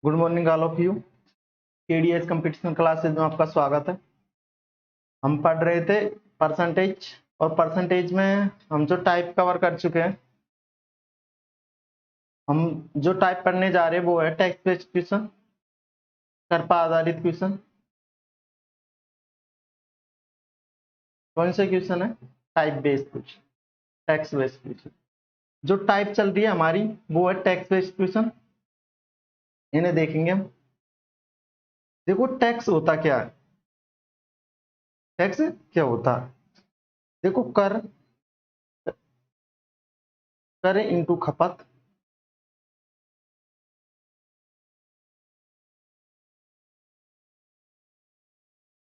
Good morning all of you. KDS competition classes में आपका स्वागत है। हम पढ़ रहे थे परसेंटेज, और परसेंटेज में हम जो टाइप कवर कर चुके हैं, हम जो टाइप पढ़ने जा रहे हैं वो है टेक्स्ट बेस्ड क्वेश्चन, कर्पा आधारित क्वेश्चन। कौन से क्वेश्चन है? Type based question, text based question. जो टाइप चल रही है हमारी वो है टेक्स्ट बेस्ड क्वेश्चन। इन्हें देखेंगे हम। देखो टैक्स होता क्या है, टैक्स क्या होता है। देखो कर, कर इंटू खपत,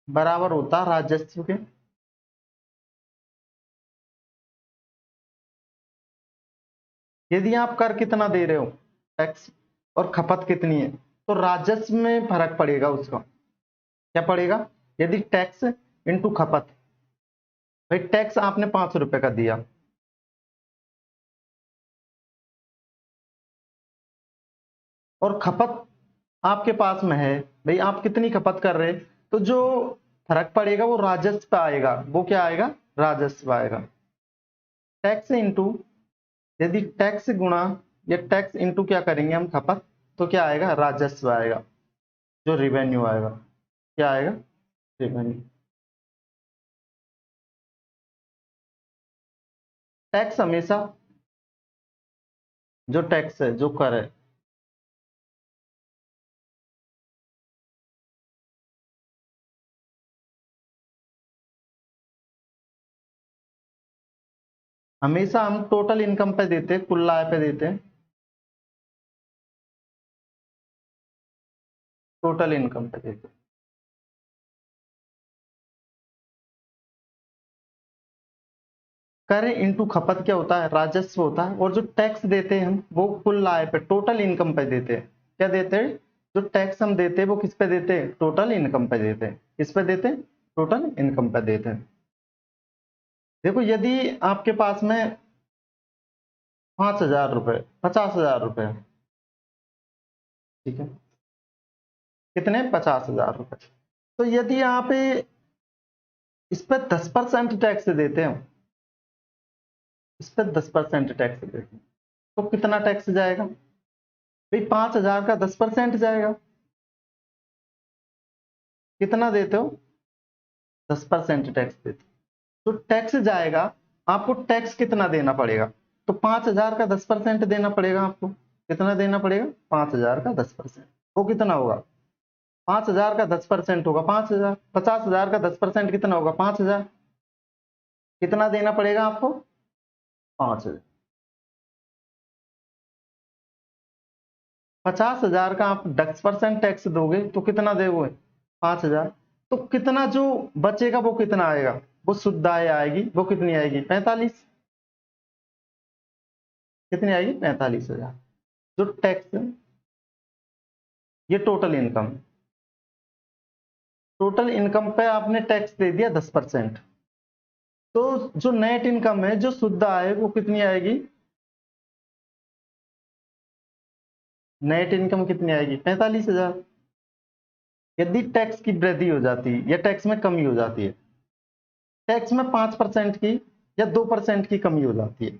बराबर होता है राजस्व के। यदि आप कर कितना दे रहे हो टैक्स, और खपत कितनी है, तो राजस्व में फर्क पड़ेगा। उसका क्या पड़ेगा? यदि टैक्स इंटू खपत, भाई टैक्स आपने 500 रुपए का दिया, और खपत आपके पास में है, भाई आप कितनी खपत कर रहे, तो जो फर्क पड़ेगा वो राजस्व पे आएगा। वो क्या आएगा? राजस्व आएगा। टैक्स इंटू, यदि टैक्स गुणा या टैक्स इंटू क्या करेंगे हम, खपत, तो क्या आएगा? राजस्व आएगा, जो रिवेन्यू आएगा। क्या आएगा? रिवेन्यू। टैक्स हमेशा, जो टैक्स है, जो कर है, हमेशा हम टोटल इनकम पे देते हैं, कुल आय पे देते हैं। टोटल इनकम पे देते हैं। कर इंटू खपत क्या होता है? राजस्व होता है। और जो टैक्स देते हैं हम, वो कुल आय पे, टोटल इनकम पे देते हैं। क्या देते हैं? जो टैक्स हम देते हैं वो किस पे देते हैं? टोटल इनकम पे देते हैं। किस पे देते हैं? टोटल इनकम पे देते हैं। देखो यदि आपके पास में 5,000 रुपए, 50,000 रुपए, ठीक है, कितने? 50,000 रुपए। तो यदि आप इस पर 10% टैक्स देते हो, इस पर 10% टैक्स देते हैं, तो कितना टैक्स जाएगा? भाई 5,000 का 10% जाएगा। कितना देते हो? 10% टैक्स देते हो। तो टैक्स जाएगा, आपको टैक्स कितना देना पड़ेगा? तो 5,000 का 10% देना पड़ेगा आपको। कितना देना पड़ेगा? 5,000 का 10%। वो कितना होगा? 5,000 का 10% होगा 5,000। 50,000 का 10% कितना होगा? 5,000। कितना देना पड़ेगा आपको? 5,000। 50,000 का आप 10% टैक्स दोगे तो कितना दोगे? 5,000। तो कितना जो बचेगा वो कितना आएगा? वो शुद्ध आय आएगी। वो कितनी आएगी? 45। कितनी आएगी? 45,000। जो टैक्स, ये टोटल इनकम, टोटल इनकम पे आपने टैक्स दे दिया 10%। तो जो नेट इनकम है, जो शुद्ध आय, वो कितनी आएगी? नेट इनकम कितनी आएगी? 45,000। यदि टैक्स की वृद्धि हो जाती है या टैक्स में कमी हो जाती है, टैक्स में 5% की या 2% की कमी हो जाती है,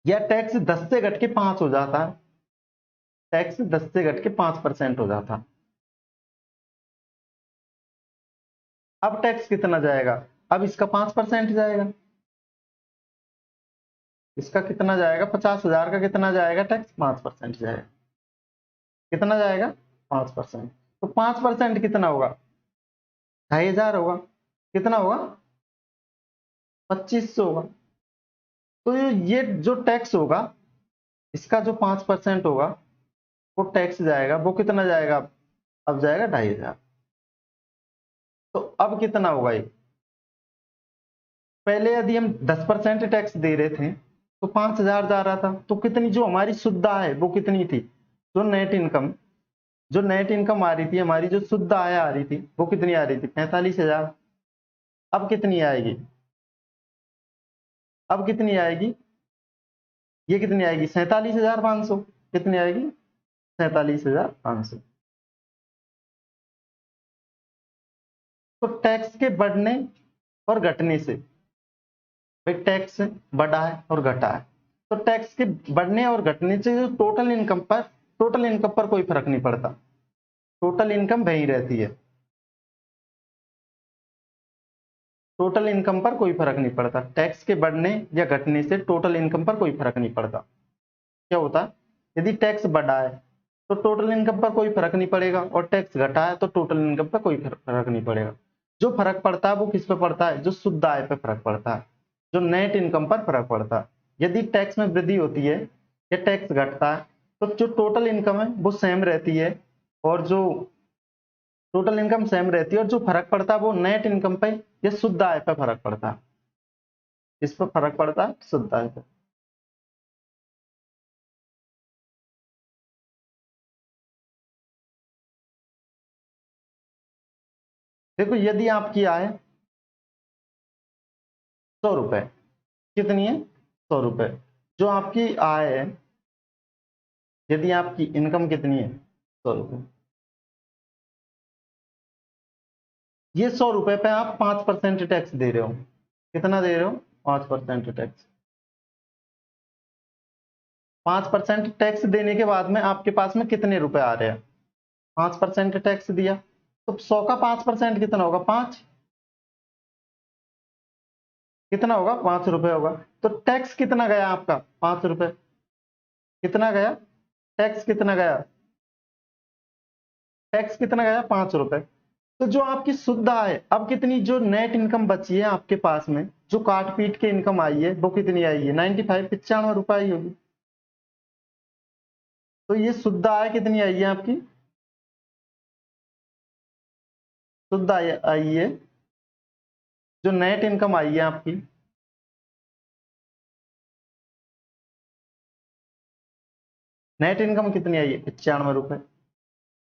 या टैक्स 10 से घट के 5 हो जाता है, टैक्स 10 से घट के 5% हो जाता है, अब टैक्स कितना जाएगा? अब इसका 5% जाएगा। इसका कितना जाएगा? 50,000 का कितना जाएगा टैक्स? 5% जाएगा। कितना जाएगा? 5%। तो 5% कितना होगा? 2,500 होगा। कितना होगा? 2,500 होगा। तो ये जो टैक्स होगा, इसका जो 5% होगा, वो टैक्स जाएगा। वो कितना जाएगा? अब जाएगा 2,500। तो अब कितना होगा ये? पहले यदि हम 10% टैक्स दे रहे थे तो 5,000 जा रहा था, तो कितनी जो हमारी शुद्ध आय है वो कितनी थी? जो नेट इनकम, जो नेट इनकम आ रही थी हमारी, जो शुद्ध आय आ रही थी, वो कितनी आ रही थी? 45,000। अब कितनी आएगी? अब कितनी आएगी? ये कितनी आएगी? 47,500। कितनी आएगी? 47,500। तो टैक्स के बढ़ने और घटने से, भाई टैक्स बढ़ा है और घटा है, तो टैक्स के बढ़ने और घटने से जो टोटल इनकम पर कोई फर्क नहीं पड़ता, टोटल इनकम वही रहती है, टोटल इनकम पर कोई फर्क नहीं पड़ता। टैक्स के बढ़ने या घटने से टोटल इनकम पर कोई फर्क नहीं पड़ता। क्या होता है, यदि टैक्स बढ़ा है तो टोटल इनकम पर कोई फर्क नहीं पड़ेगा, और टैक्स घटा है तो टोटल इनकम पर कोई फर्क नहीं पड़ेगा। जो फर्क पड़ता है वो किस पे पड़ता है, जो शुद्ध आय पे फर्क पड़ता है, जो नेट इनकम पर फर्क पड़ता है। यदि टैक्स में वृद्धि होती है या टैक्स घटता है तो जो टोटल इनकम है वो सेम रहती है, और जो टोटल इनकम सेम रहती है, और जो फर्क पड़ता है वो नेट इनकम पे या शुद्ध आय पे फर्क पड़ता है। इस पर फर्क पड़ता है शुद्ध आय पे। देखो यदि आपकी आय 100 रुपए, कितनी है, 100 रुपए, जो आपकी आय है, यदि आपकी इनकम कितनी है, 100 रुपए, ये 100 रुपए पे आप 5% टैक्स दे रहे हो। कितना दे रहे हो, 5% टैक्स। 5% टैक्स देने के बाद में आपके पास में कितने रुपए आ रहे हैं, 5% टैक्स दिया, तो 100 का 5% कितना होगा, 5, कितना होगा, 5 रुपए होगा। तो टैक्स कितना गया आपका, 5 रुपए, कितना गया, टैक्स कितना गया, टैक्स कितना गया, 5 रुपए। तो जो आपकी शुद्ध आय अब कितनी, जो नेट इनकम बची है आपके पास में, जो काट पीट के इनकम आई है वो कितनी आई है, 95 रुपए आई होगी। तो ये शुद्ध आय कितनी आई है आपकी, शुद्ध आय आई है, जो नेट इनकम आई है आपकी, नेट इनकम कितनी आई है, 95 रुपए।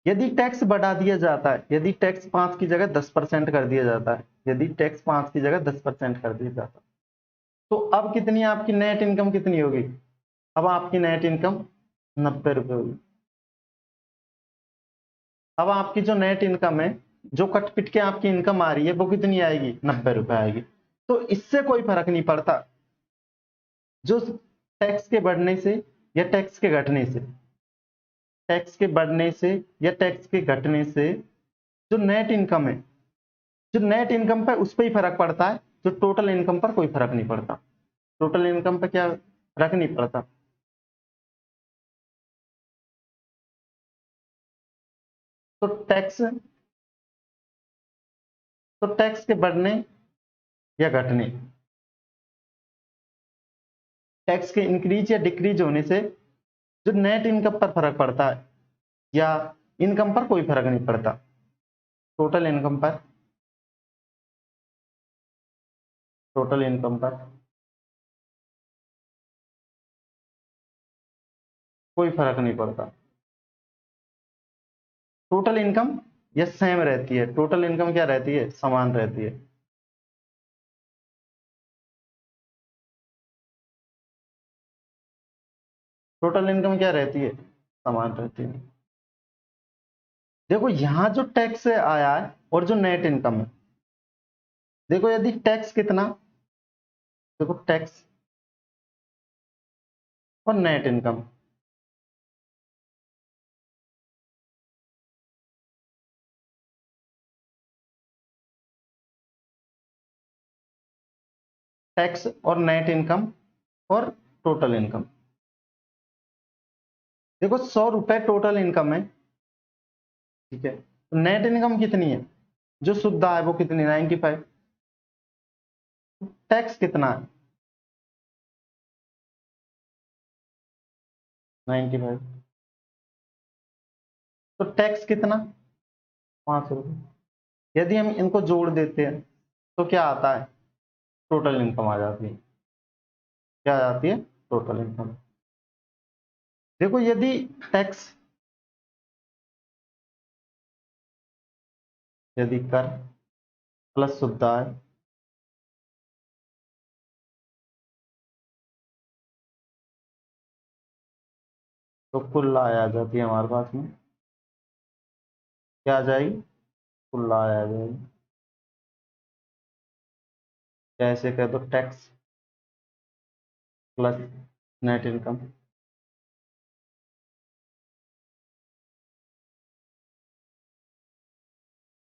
यदि टैक्स बढ़ा दिया जाता है, यदि टैक्स 5 की जगह 10% कर दिया जाता है, यदि टैक्स 5 की जगह 10% कर दिया जाता है, तो अब कितनी आपकी नेट इनकम कितनी होगी, अब आपकी नेट इनकम 90 रुपए होगी। अब आपकी जो नेट इनकम है, जो कट पिट के आपकी इनकम आ रही है वो कितनी आएगी, 90 रुपए आएगी। तो इससे कोई फर्क नहीं पड़ता, जो टैक्स के बढ़ने से या टैक्स के घटने से, टैक्स के बढ़ने से या टैक्स के घटने से जो नेट इनकम है, जो नेट इनकम पे उस पर ही फर्क पड़ता है, जो टोटल इनकम पर कोई फर्क नहीं पड़ता। टोटल इनकम पे क्या फर्क नहीं पड़ता। तो टैक्स, तो टैक्स के बढ़ने या घटने, टैक्स के इंक्रीज या डिक्रीज होने से जो नेट इनकम पर फर्क पड़ता है, या इनकम पर कोई फर्क नहीं पड़ता, टोटल इनकम पर, टोटल इनकम पर कोई फर्क नहीं पड़ता। टोटल इनकम ये सेम रहती है, टोटल इनकम क्या रहती है, समान रहती है। टोटल इनकम क्या रहती है, समान रहती है। देखो यहां जो टैक्स आया है और जो नेट इनकम है, देखो यदि टैक्स कितना, देखो टैक्स और नेट इनकम, टैक्स और नेट इनकम और टोटल इनकम। देखो 100 रुपए टोटल इनकम है, ठीक है, तो नेट इनकम कितनी है, जो शुद्ध है वो कितनी, 95। टैक्स कितना है, 95। तो टैक्स कितना, 5 रुपए। यदि हम इनको जोड़ देते हैं तो क्या आता है, टोटल इनकम आ जाती है। क्या आ जाती है, टोटल इनकम। देखो यदि टैक्स, यदि कर प्लस शुद्ध आय तो कुल आय आ जाती है हमारे पास में, क्या आ जाएगी, कुल आय आ जाएगी। कैसे कह दो, टैक्स प्लस नेट इनकम,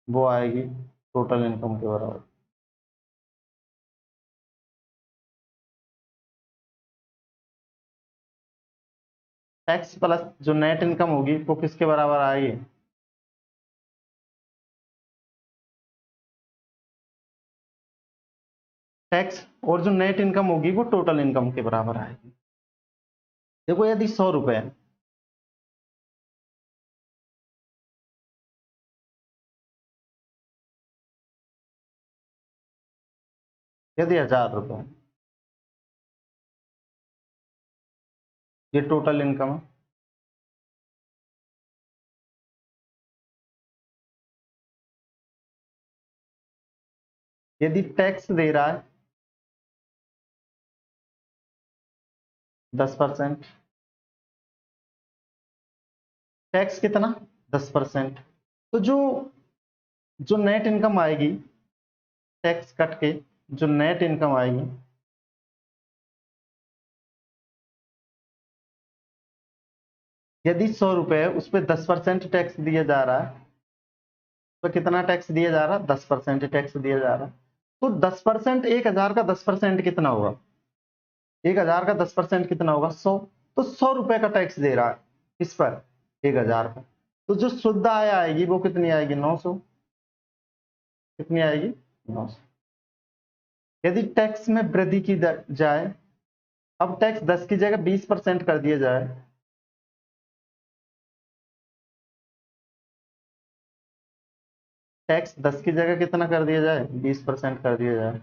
वो आएगी टोटल इनकम के बराबर। टैक्स प्लस जो नेट इनकम होगी वो किसके बराबर आएगी, टैक्स और जो नेट इनकम होगी वो टोटल इनकम के बराबर आएगी। देखो यदि 100 रुपए, यदि 1000 रुपए, ये टोटल इनकम है। यदि टैक्स दे रहा है 10%, टैक्स कितना, 10%, तो जो जो नेट इनकम आएगी, टैक्स कट के जो नेट इनकम आएगी, यदि 100 रुपए है उस पर 10% टैक्स दिया जा रहा है, तो कितना टैक्स दिया जा रहा है, 10% टैक्स दिया जा रहा है। तो 10%, 1000 का 10% कितना होगा, 1000 का 10% कितना होगा, 100। तो 100 रुपए का टैक्स दे रहा है इस पर, 1000 का। तो जो शुद्ध आय आएगी वो कितनी आएगी, 900। कितनी आएगी, 900। यदि टैक्स में वृद्धि की जाए, अब टैक्स 10 की जगह 20% कर दिया जाए, टैक्स 10 की जगह कितना कर दिया जाए, 20% कर दिया जाए,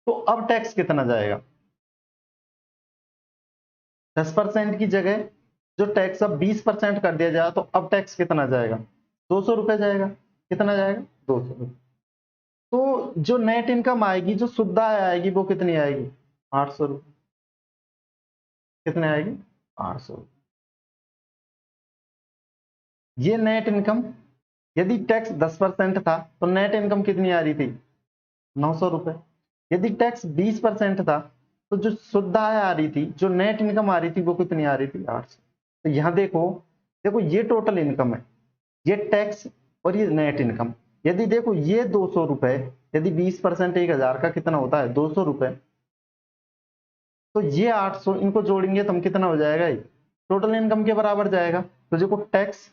तो अब टैक्स कितना जाएगा, 10% की जगह जो टैक्स अब 20% कर दिया जाए, तो अब टैक्स कितना जाएगा, 200 रुपए जाएगा। कितना जाएगा, 200 रुपए। तो जो नेट इनकम आएगी, जो शुद्ध आय आएगी वो कितनी आएगी, 800 रुपए। कितने आएगी, 800। ये नेट इनकम, यदि टैक्स 10% था तो नेट इनकम कितनी आ रही थी, 900 रुपए। यदि टैक्स 20% था तो जो शुद्ध आय आ रही थी, जो नेट इनकम आ रही थी वो कितनी आ रही थी, 800। तो यहाँ देखो, देखो ये टोटल इनकम है, ये टैक्स और ये नेट इनकम। यदि देखो ये 200 रुपए, यदि 20% 1000 का कितना होता है, 200 रुपए। तो ये 800, इनको जोड़ेंगे तो हम कितना हो जाएगा, ये टोटल इनकम के बराबर जाएगा। तो देखो टैक्स,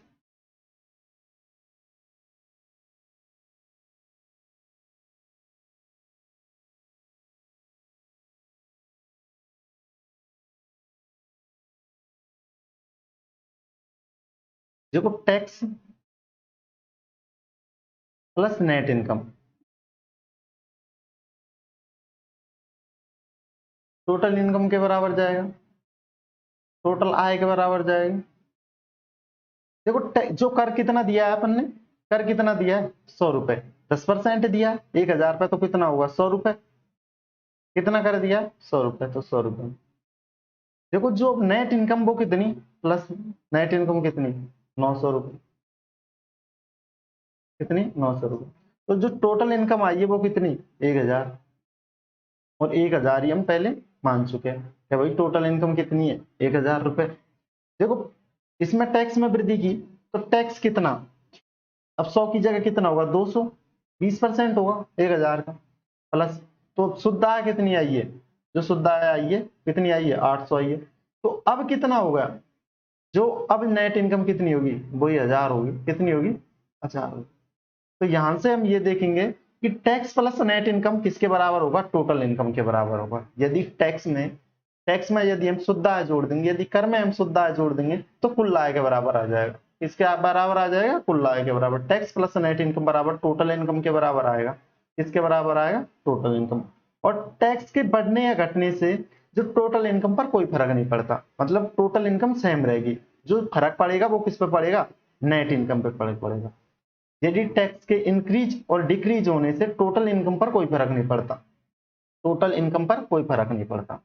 देखो tax plus net income total income के बराबर जाएगा, टोटल आय के बराबर जाएगा। देखो जो कर कितना दिया है अपन ने, कर कितना दिया है, 100 रुपए, 10% दिया है, 1000 पे तो कितना होगा, 100 रुपए। कितना कर दिया, 100 रुपए, तो 100 रुपए। देखो जो नेट इनकम वो कितनी, प्लस नेट इनकम कितनी, 900 रुपए। कितनी, 900 रुपए। तो जो टोटल इनकम आई है वो कितनी, 1000। और 1000 ही हम पहले मान चुके हैं कि भाई टोटल इनकम कितनी है, 1000 रुपए। देखो इसमें टैक्स में वृद्धि की, तो टैक्स कितना, अब 100 की जगह कितना होगा, 200, 20% होगा 1000 का, प्लस, तो शुद्ध आय कितनी आई है, जो शुद्ध आय आई है कितनी आई है, 800 आई है। तो अब कितना होगा, जो अब नेट इनकम कितनी होगी, वही 1000 होगी। कितनी होगी, 1000 होगी। तो यहां से हम ये देखेंगे कि टैक्स प्लस नेट इनकम किसके बराबर होगा, टोटल इनकम के बराबर होगा। यदि टैक्स में यदि हम शुद्ध आय जोड़ देंगे, यदि कर में हम शुद्ध आय जोड़ देंगे, तो कुल आय के बराबर आ जाएगा। इसके बराबर आ जाएगा, कुल आय के बराबर। टैक्स प्लस नेट इनकम बराबर टोटल इनकम के बराबर आएगा। किसके बराबर आएगा, टोटल इनकम। और टैक्स के बढ़ने या घटने से जो टोटल इनकम पर कोई फर्क नहीं पड़ता, मतलब टोटल इनकम सेम रहेगी। जो फर्क पड़ेगा वो किस पे पड़ेगा, नेट इनकम पे फर्क पड़ेगा। यदि टैक्स के इंक्रीज और डिक्रीज होने से टोटल इनकम पर कोई फर्क नहीं पड़ता, टोटल इनकम पर कोई फर्क नहीं पड़ता।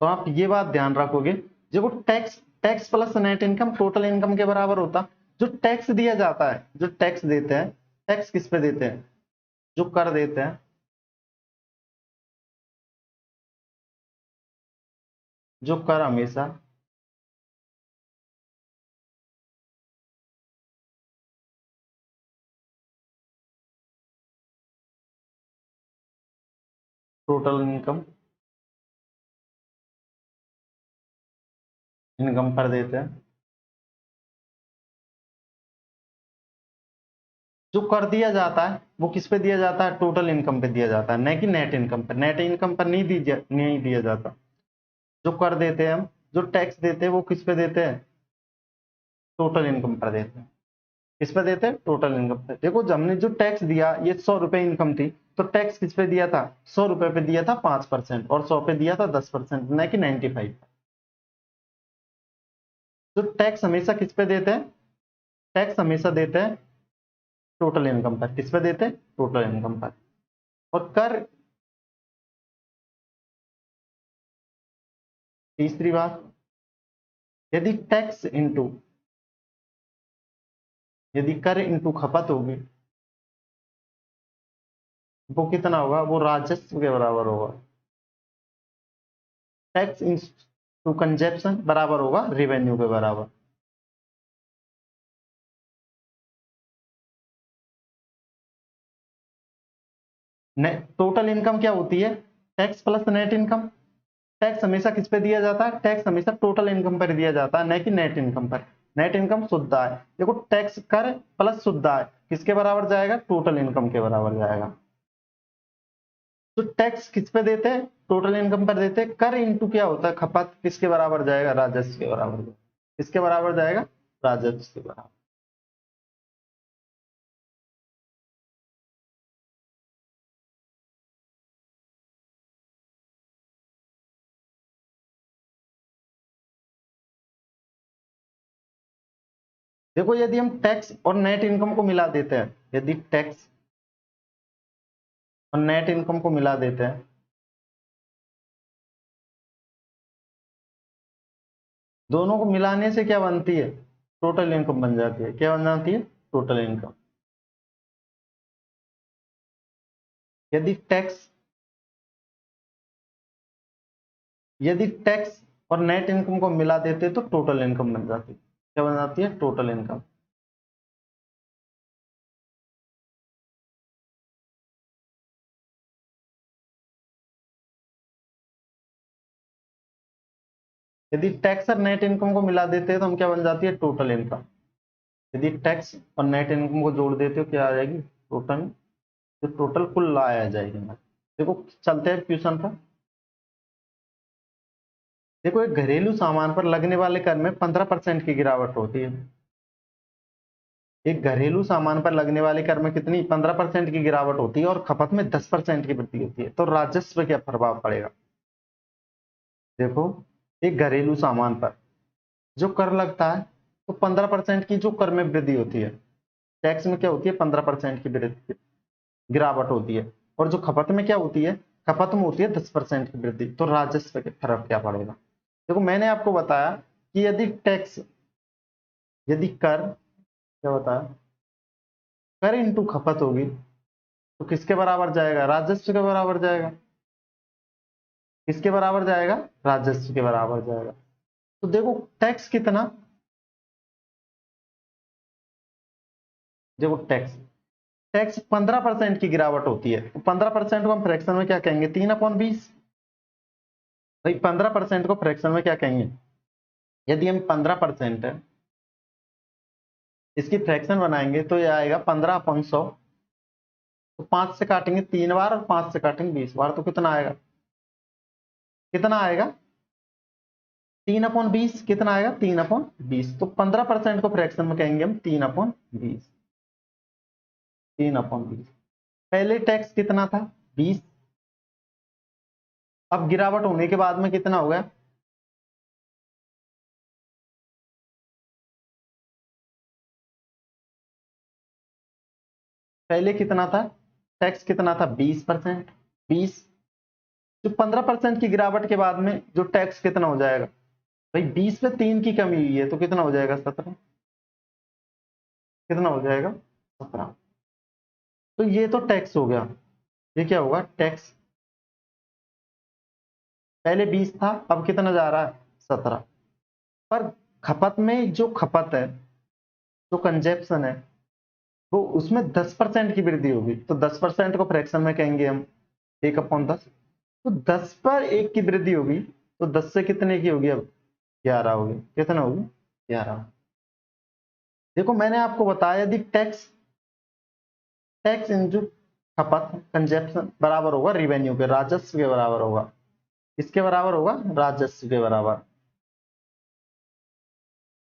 तो आप ये बात ध्यान रखोगे, देखो tax tax plus net income total income के बराबर होता। जो टैक्स दिया जाता है, जो टैक्स देते हैं, टैक्स किस पे देते हैं, जो कर देते हैं, जो कर हमेशा टोटल इनकम इनकम पर देते हैं। जो कर दिया जाता है वो किस पे दिया जाता है, टोटल इनकम पे दिया जाता है, न कि नेट इनकम पर। नेट इनकम पर नहीं दिया जाता। जो कर देते हैं हम, जो टैक्स देते हैं वो किस पे देते हैं, टोटल इनकम पर देते हैं। किस पे देते हैं, टोटल इनकम पे। देखो जब हमने जो टैक्स दिया, ये 100 रुपए इनकम थी, तो टैक्स किस पे दिया था, 100 रुपए पे दिया था 5%, और 100 पे दिया था 10%, न कि 95। तो टैक्स हमेशा किस पे देते हैं, टैक्स हमेशा देते हैं टोटल इनकम पर। किस पे देते हैं, टोटल इनकम पर। और कर, तीसरी बात, यदि टैक्स इंटू, यदि कर इंटू खपत होगी, वो कितना होगा, वो राजस्व के बराबर होगा। टैक्स इंटू कंजप्शन बराबर होगा रेवेन्यू के बराबर। टोटल इनकम क्या होती है, tax plus net income. Tax हमेशा किस पे दिया जाता है, टैक्स हमेशा टोटल इनकम पर दिया जाता है, न कि नेट इनकम पर। नेट इनकम शुद्ध आय। देखो टैक्स कर प्लस शुद्ध आय किसके बराबर जाएगा, टोटल इनकम के बराबर जाएगा। तो टैक्स किस पे देते हैं, टोटल इनकम पर देते हैं। कर इंटू क्या होता है, खपत, किसके बराबर जाएगा, राजस्व के बराबर। किसके बराबर जाएगा, राजस्व के बराबर। देखो यदि हम टैक्स और नेट इनकम को मिला देते हैं, यदि टैक्स और नेट इनकम को मिला देते हैं, दोनों को मिलाने से क्या बनती है, टोटल इनकम बन जाती है। क्या बन जाती है, टोटल इनकम। यदि टैक्स, यदि टैक्स और नेट इनकम को मिला देते तो टोटल इनकम बन जाती है। क्या बन जाती है, टोटल इनकम। यदि टैक्स और नेट इनकम को मिला देते हैं तो हम क्या बन जाती है, टोटल इनकम। यदि टैक्स और नेट इनकम को जोड़ देते हो क्या आ जाएगी, टोटल। तो टोटल कुल आय आ जाएगी हमारी। देखो चलते हैं क्वेश्चन पर। देखो एक घरेलू सामान पर लगने वाले कर में 15% की गिरावट होती है। एक घरेलू सामान पर लगने वाले कर में कितनी, 15% की गिरावट होती है, और खपत में 10% की वृद्धि होती है। तो राजस्व पे क्या प्रभाव पड़ेगा। देखो एक घरेलू सामान पर जो कर लगता है, तो 15% की जो कर में वृद्धि होती है, टैक्स में क्या होती है, 15% की वृद्धि, गिरावट होती है। और जो खपत में क्या होती है, खपत में होती है 10% की वृद्धि। तो राजस्व के फर्क क्या पड़ेगा। देखो मैंने आपको बताया कि यदि टैक्स, यदि कर, क्या बताया, कर इंटू खपत होगी तो किसके बराबर जाएगा, राजस्व के बराबर जाएगा। किसके बराबर जाएगा, राजस्व के बराबर जाएगा। तो देखो टैक्स कितना, देखो टैक्स, टैक्स 15% की गिरावट होती है, तो 15% को हम फ्रैक्शन में क्या कहेंगे, 3/20। भाई 15% को फ्रैक्शन में क्या कहेंगे, यदि हम 15% इसकी फ्रैक्शन बनाएंगे तो ये आएगा 15/100। तो 5 से काटेंगे 3 बार और 5 से काटेंगे 20 बार, तो कितना आएगा, कितना आएगा, 3/20। कितना आएगा, 3/20। तो 15% को फ्रैक्शन में कहेंगे हम 3/20। 3/20। पहले टैक्स कितना था, 20। अब गिरावट होने के बाद में कितना हो गया, पहले कितना था, टैक्स कितना था, 20%। 20 जो 15% की गिरावट के बाद में जो टैक्स कितना हो जाएगा भाई, 20 पे 3 की कमी हुई है तो कितना हो जाएगा 17, कितना हो जाएगा 17। तो ये तो टैक्स हो गया, ये क्या होगा टैक्स, पहले 20 था अब कितना जा रहा है 17। पर खपत में जो खपत है, जो कंजप्शन है, वो उसमें 10% की वृद्धि होगी, तो 10% को फ्रैक्शन में कहेंगे हम 1/10। तो 10 पर 1 की वृद्धि होगी, तो 10 से कितने की होगी अब 11 होगी, कितना होगी 11। देखो मैंने आपको बताया यदि टैक्स टैक्स इंटू खपत कंजप्शन बराबर होगा रिवेन्यू के, राजस्व के बराबर होगा, किसके बराबर होगा राजस्व के बराबर।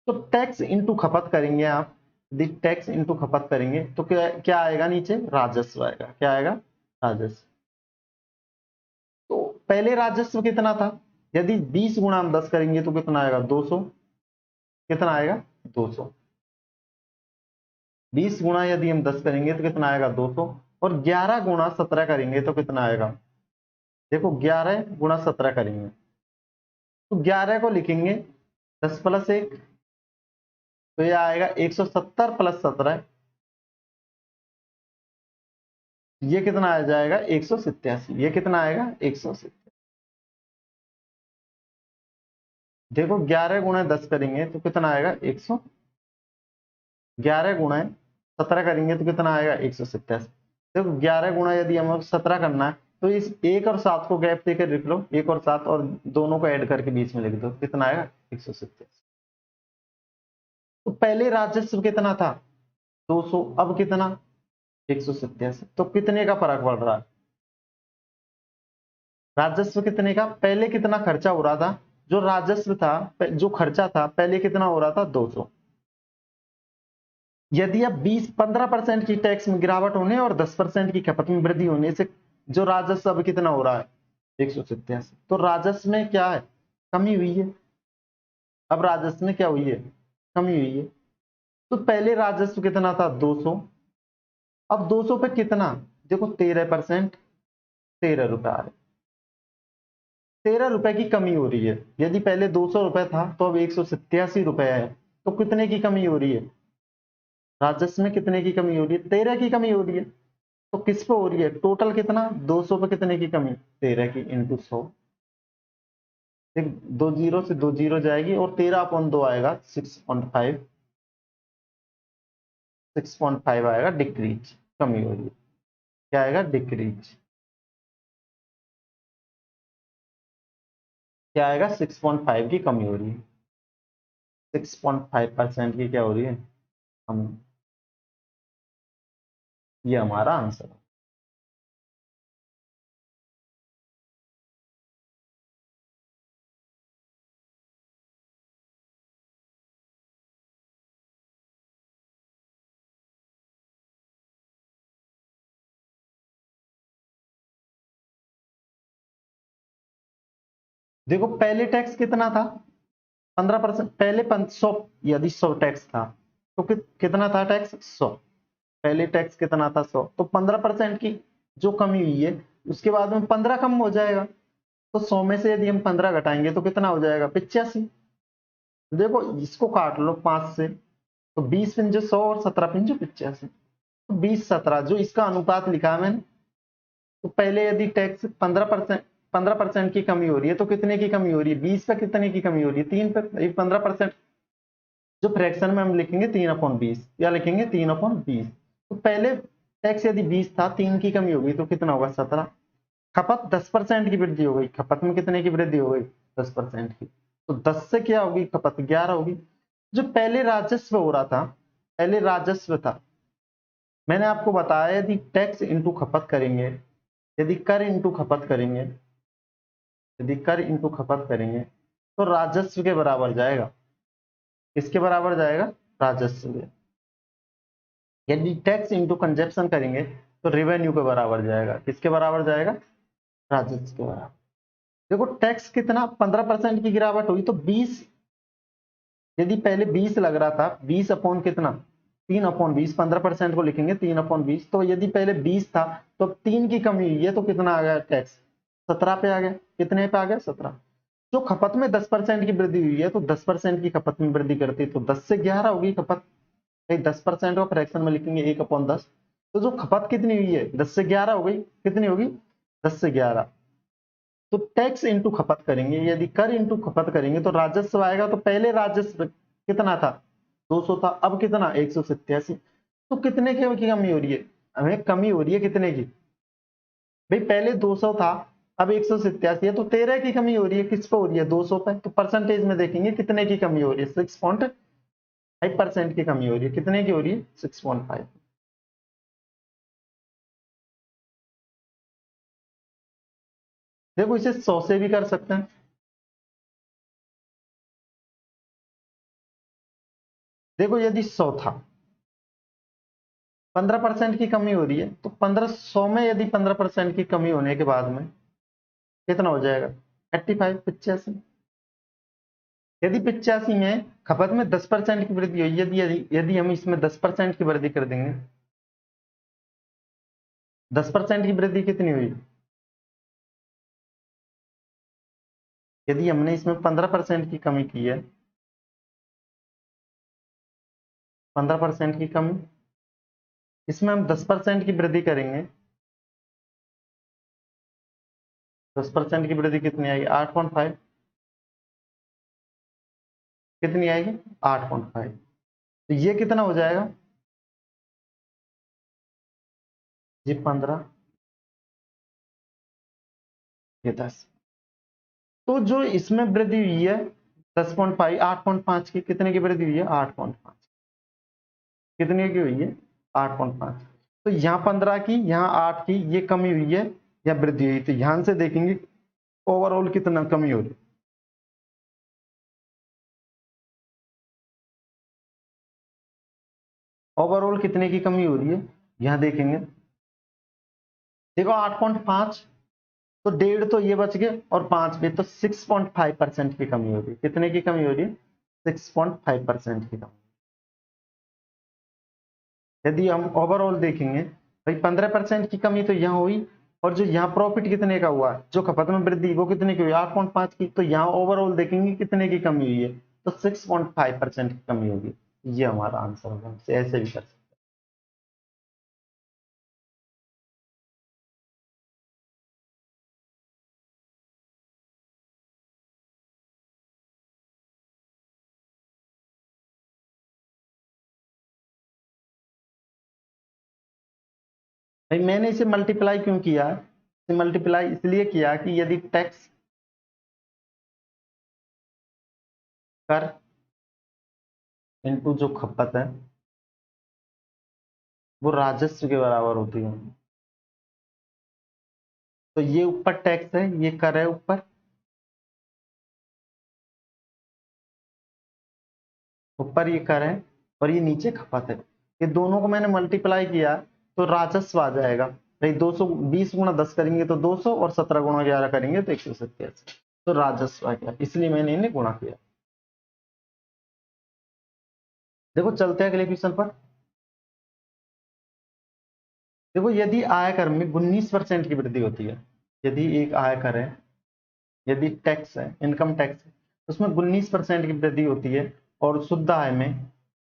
तो टैक्स इंटू खपत करेंगे आप, यदि टैक्स इंटू खपत करेंगे तो क्या क्या आएगा नीचे राजस्व आएगा, क्या आएगा राजस्व। तो पहले राजस्व कितना था, यदि 20 गुणा हम 10 करेंगे तो कितना आएगा 200, कितना आएगा 200। 20 गुणा यदि हम 10 करेंगे तो कितना आएगा 200, और 11 गुणा 17 करेंगे तो कितना आएगा, देखो 11 गुणा 17 करेंगे तो 11 को लिखेंगे 10 + 1, तो ये आएगा 170 + 17, ये कितना आ जाएगा 187, ये कितना आएगा 187। देखो 11 गुणा 10 करेंगे तो कितना आएगा 100, 11 गुणा 17 करेंगे तो कितना आएगा 187। देखो 11 गुणा यदि हमें 17 करना है तो इस 1 और 7 को गैप देकर लिख लो, 1 और 7 और दोनों को ऐड करके बीच में लिख दो, कितना आएगा 187। तो पहले राजस्व कितना था 200, अब कितना 187, तो कितने का फर्क पड़ रहा है, राजस्व कितने का, पहले कितना खर्चा हो रहा था, जो राजस्व था जो खर्चा था पहले कितना हो रहा था 200। यदि अब 15% की टैक्स में गिरावट होने और 10% की खपत में वृद्धि होने से जो राजस्व अब कितना हो रहा है 187, तो राजस्व में क्या है कमी हुई है, अब राजस्व में क्या हुई है कमी हुई है। तो पहले राजस्व कितना था 200, अब 200 पे कितना, देखो 13%, 13 रुपए आ रहे, 13 रुपए की कमी हो रही है। यदि पहले 200 रुपए था तो अब 187 रुपए है, तो कितने की कमी हो रही है, राजस्व में कितने की कमी हो रही है 13 की कमी हो रही है। तो किस पे हो रही है टोटल कितना 200 पे कितने की कमी 13 की इंटू 100, एक 2 जीरो से 2 जीरो जाएगी और 13/2 आएगा 6.5, 6.5 आएगा डिक्रीज, कमी हो रही है, क्या आएगा डिक्रीज, क्या आएगा 6.5 की कमी हो रही है, 6.5% की क्या हो रही है कमी, ये हमारा आंसर है। देखो पहले टैक्स कितना था 15%, पहले 100, यदि 100 टैक्स था तो कितना था टैक्स 100, पहले टैक्स कितना था 100, तो 15% की जो कमी हुई है उसके बाद में 15 कम हो जाएगा, तो 100 में से यदि हम 15 घटाएंगे तो कितना हो जाएगा 85। देखो इसको काट लो 5 से, तो 20 पिंजो 100 और 17 पिंजो 85, तो 20-17 जो इसका अनुपात लिखा है मैंने। तो पहले यदि टैक्स 15% की कमी हो रही है तो कितने की कमी हो रही है 20 पे कितने की कमी हो रही है 3 पे, 15% जो फ्रैक्शन में हम लिखेंगे 3/20, या लिखेंगे 3/20। तो पहले टैक्स यदि 20 था 3 की कमी होगी तो कितना होगा 17। खपत 10% की वृद्धि हो गई, खपत में कितने की वृद्धि हो गई 10% की, तो 10 से क्या होगी खपत 11 होगी। जो पहले राजस्व हो रहा था, पहले राजस्व था, मैंने आपको बताया यदि टैक्स इंटू खपत करेंगे, यदि कर इंटू खपत करेंगे, यदि कर इंटू खपत करेंगे तो राजस्व के बराबर जाएगा, किसके बराबर जाएगा राजस्व के। यदि टैक्स इंटू कंजप्शन करेंगे तो रेवेन्यू के बराबर जाएगा, किसके बराबर जाएगा राजस्व के बराबर। देखो टैक्स कितना 15% की गिरावट हुई तो 20, यदि पहले 20 लग रहा था 20 अपॉन कितना 3/20, 15% को लिखेंगे 3/20, तो यदि पहले 20 था तो अब 3 की कमी हुई है तो कितना आ गया टैक्स 17 पे आ गया, कितने पे आ गया 17। जो खपत में 10% की वृद्धि हुई है तो 10% की खपत में वृद्धि करती है तो 10 से 11 होगी खपत। 10% को फ्रैक्शन में लिखेंगे 1/10। तो जो खपत कितनी हुई है 10 से 11 हो गई, कितनी होगी 10 से 11। तो टैक्स इंटू खपत करेंगे, यदि कर इंटू खपत करेंगे तो राजस्व आएगा। तो पहले राजस्व कितना था 200 था, अब कितना 187। तो कितने की कमी हो रही है, हमें कमी हो रही है कितने की भाई, पहले 200 था अब 187 है, तो 13 की कमी हो रही है। किस पे हो रही है 200 पे। तो परसेंटेज में देखेंगे कितने की कमी हो रही है 6.5% की कमी हो रही है। कितने की हो रही है 6.5। देखो इसे 100 से भी कर सकते हैं। देखो यदि 100 था, 15% की कमी हो रही है, तो 1500 में यदि 15% की कमी होने के बाद में कितना हो जाएगा 85 85। यदि 85 में खपत में 10% की वृद्धि हुई, यदि यदि यदि हम इसमें 10% की वृद्धि कर देंगे, 10% की वृद्धि कितनी हुई, यदि हमने इसमें 15% की कमी की है, 15% की कमी, इसमें हम 10% की वृद्धि करेंगे, 10% की वृद्धि कितनी आएगी 8.5। कितनी आएगी 8.5। तो ये कितना हो जाएगा जी 15, ये 10। तो जो इसमें वृद्धि हुई है 10.5 8.5 की, कितने की वृद्धि हुई है 8.5। कितने की हुई है 8.5। तो यहाँ 15 की, यहाँ 8 की, ये कमी हुई है या वृद्धि हुई। तो ध्यान से देखेंगे ओवरऑल कितना कमी हो रही है। ओवरऑल कितने की कमी हो रही है यहाँ देखेंगे। देखो 8.5, तो 1.5 तो ये बच गए और 5 भी, तो 6.5% की कमी हो रही है। कितने की कमी हो रही है 6.5% की कमी। यदि हम ओवरऑल देखेंगे भाई 15% की कमी तो यहाँ हुई, और जो यहाँ प्रॉफिट कितने का हुआ, जो खपत में वृद्धि वो कितने की हुई 8.5 की। तो यहाँ ओवरऑल देखेंगे कितने की कमी हुई है, तो 6.5% की कमी होगी। ये हमारा आंसर होगा, ऐसे भी कर सकते हैं। भाई मैंने इसे मल्टीप्लाई क्यों किया, इसे मल्टीप्लाई इसलिए किया कि यदि टैक्स कर इनटू जो खपत है वो राजस्व के बराबर होती है, तो ये ऊपर टैक्स है, ये कर है ऊपर, ऊपर ये कर है और ये नीचे खपत है। ये दोनों को मैंने मल्टीप्लाई किया तो राजस्व आ जाएगा। भाई 220 गुणा 10 करेंगे तो 200, और 17 गुणा 11 करेंगे तो 187। तो राजस्व आ गया, इसलिए मैंने इन्हें गुणा किया। देखो चलते हैं अगले क्वेश्चन पर। देखो यदि आयकर में 19% की वृद्धि होती है, यदि एक आयकर है, यदि टैक्स है इनकम टैक्स है, उसमें 19% की वृद्धि होती है और शुद्ध आय में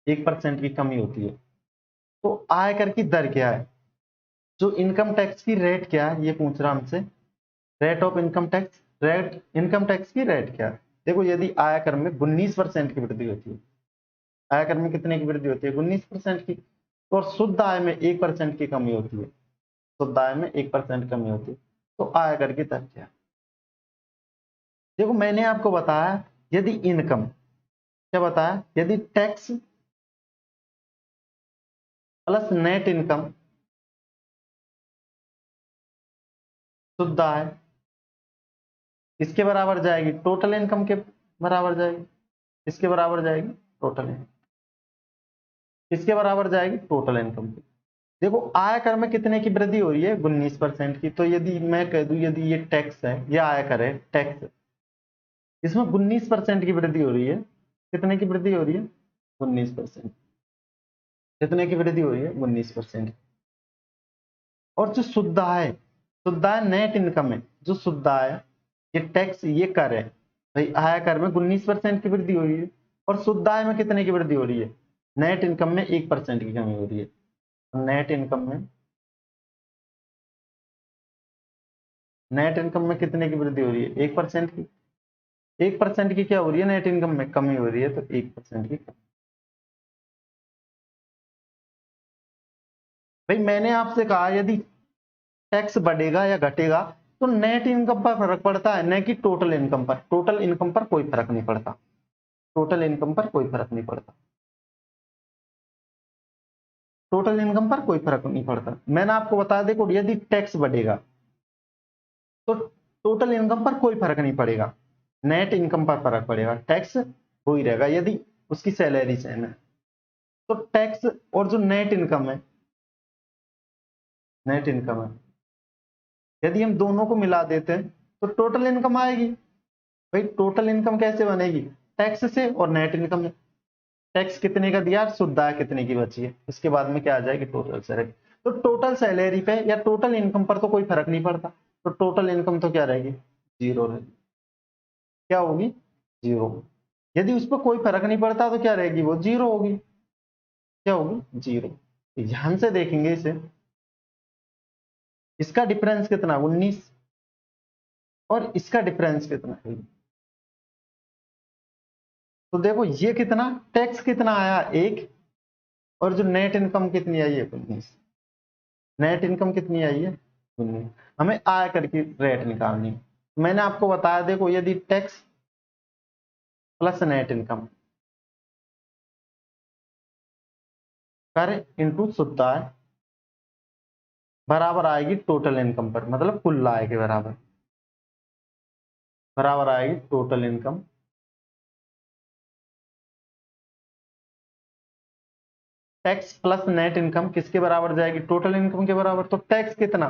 1% की कमी होती है, तो आयकर की दर क्या है, जो इनकम टैक्स की रेट क्या है ये पूछ रहा हमसे। Rate of income tax, rate income tax की रेट क्या है। देखो यदि आयकर में 19% की वृद्धि होती है, आयकर में कितने की वृद्धि होती है 19% की, और शुद्ध आय में 1% की कमी होती है, शुद्ध आय में 1% कमी होती है, तो आयकर की दर क्या है। देखो मैंने आपको बताया यदि इनकम, क्या बताया, यदि टैक्स प्लस नेट इनकम शुद्ध आय इसके बराबर जाएगी टोटल इनकम के बराबर जाएगी, इसके बराबर जाएगी टोटल इनकम, इसके बराबर जाएगी टोटल इनकम की। देखो आयकर में कितने की वृद्धि हो रही है 19% की, तो यदि मैं कह दूं यदि ये टैक्स है, ये आयकर है टैक्स, इसमें 19% की वृद्धि हो रही है। कितने की वृद्धि हो रही है 19%। कितने की वृद्धि हो रही है 19%। और जो शुद्ध आय, शुद्ध आय नेट इनकम है, जो शुद्ध आय ये टैक्स ये कर है भाई, आय कर में 19% की वृद्धि हो रही है और शुद्ध आय में कितने की वृद्धि हो रही है, नेट इनकम में 1% की कमी हो रही है। नेट इनकम में कितने की वृद्धि हो रही है, 1% की। 1% की क्या हो रही है, नेट इनकम में कमी हो रही है, तो 1% की कमी। भाई मैंने आपसे कहा यदि टैक्स बढ़ेगा या घटेगा तो नेट इनकम पर फर्क पड़ता है, न कि टोटल इनकम पर। टोटल इनकम पर कोई फर्क नहीं पड़ता, टोटल इनकम पर कोई फर्क नहीं पड़ता, टोटल इनकम पर कोई फर्क नहीं पड़ता। मैंने आपको बता देखो, यदि टैक्स बढ़ेगा तो टोटल इनकम पर कोई फर्क नहीं पड़ेगा, नेट इनकम पर फर्क पड़ेगा, टैक्स हो ही रहेगा यदि उसकी सैलरी सेम है। तो टैक्स और जो नेट इनकम है, यदि हम दोनों को मिला देते हैं तो टोटल इनकम आएगी। भाई टोटल इनकम कैसे बनेगी, टैक्स से और नेट इनकम से। टैक्स कितने का दिया, शुद्ध आय कितने की बची है, इसके बाद में क्या आ जाएगी, टोटल सैलरी। तो टोटल सैलरी पे या टोटल इनकम पर तो कोई फर्क नहीं पड़ता, तो टोटल इनकम तो क्या रहेगी, जीरो रहेगी। क्या होगी, जीरो। यदि उस पर कोई फर्क नहीं पड़ता तो क्या रहेगी, वो जीरो होगी। क्या होगी, जीरो। ध्यान से देखेंगे इसे, इसका डिफरेंस कितना 19 और इसका डिफरेंस कितना है। तो देखो ये कितना, टैक्स कितना आया 1 और जो नेट इनकम कितनी आई है 19। नेट इनकम कितनी आई है 19। हमें आय कर की रेट निकालनी है। मैंने आपको बताया देखो, यदि टैक्स प्लस नेट इनकम कर इनटू शुद्ध आय बराबर आएगी टोटल इनकम पर, मतलब कुल आय के बराबर, बराबर आएगी total income. Tax plus net income किसके बराबर जाएगी, टोटल इनकम के बराबर। तो टैक्स कितना,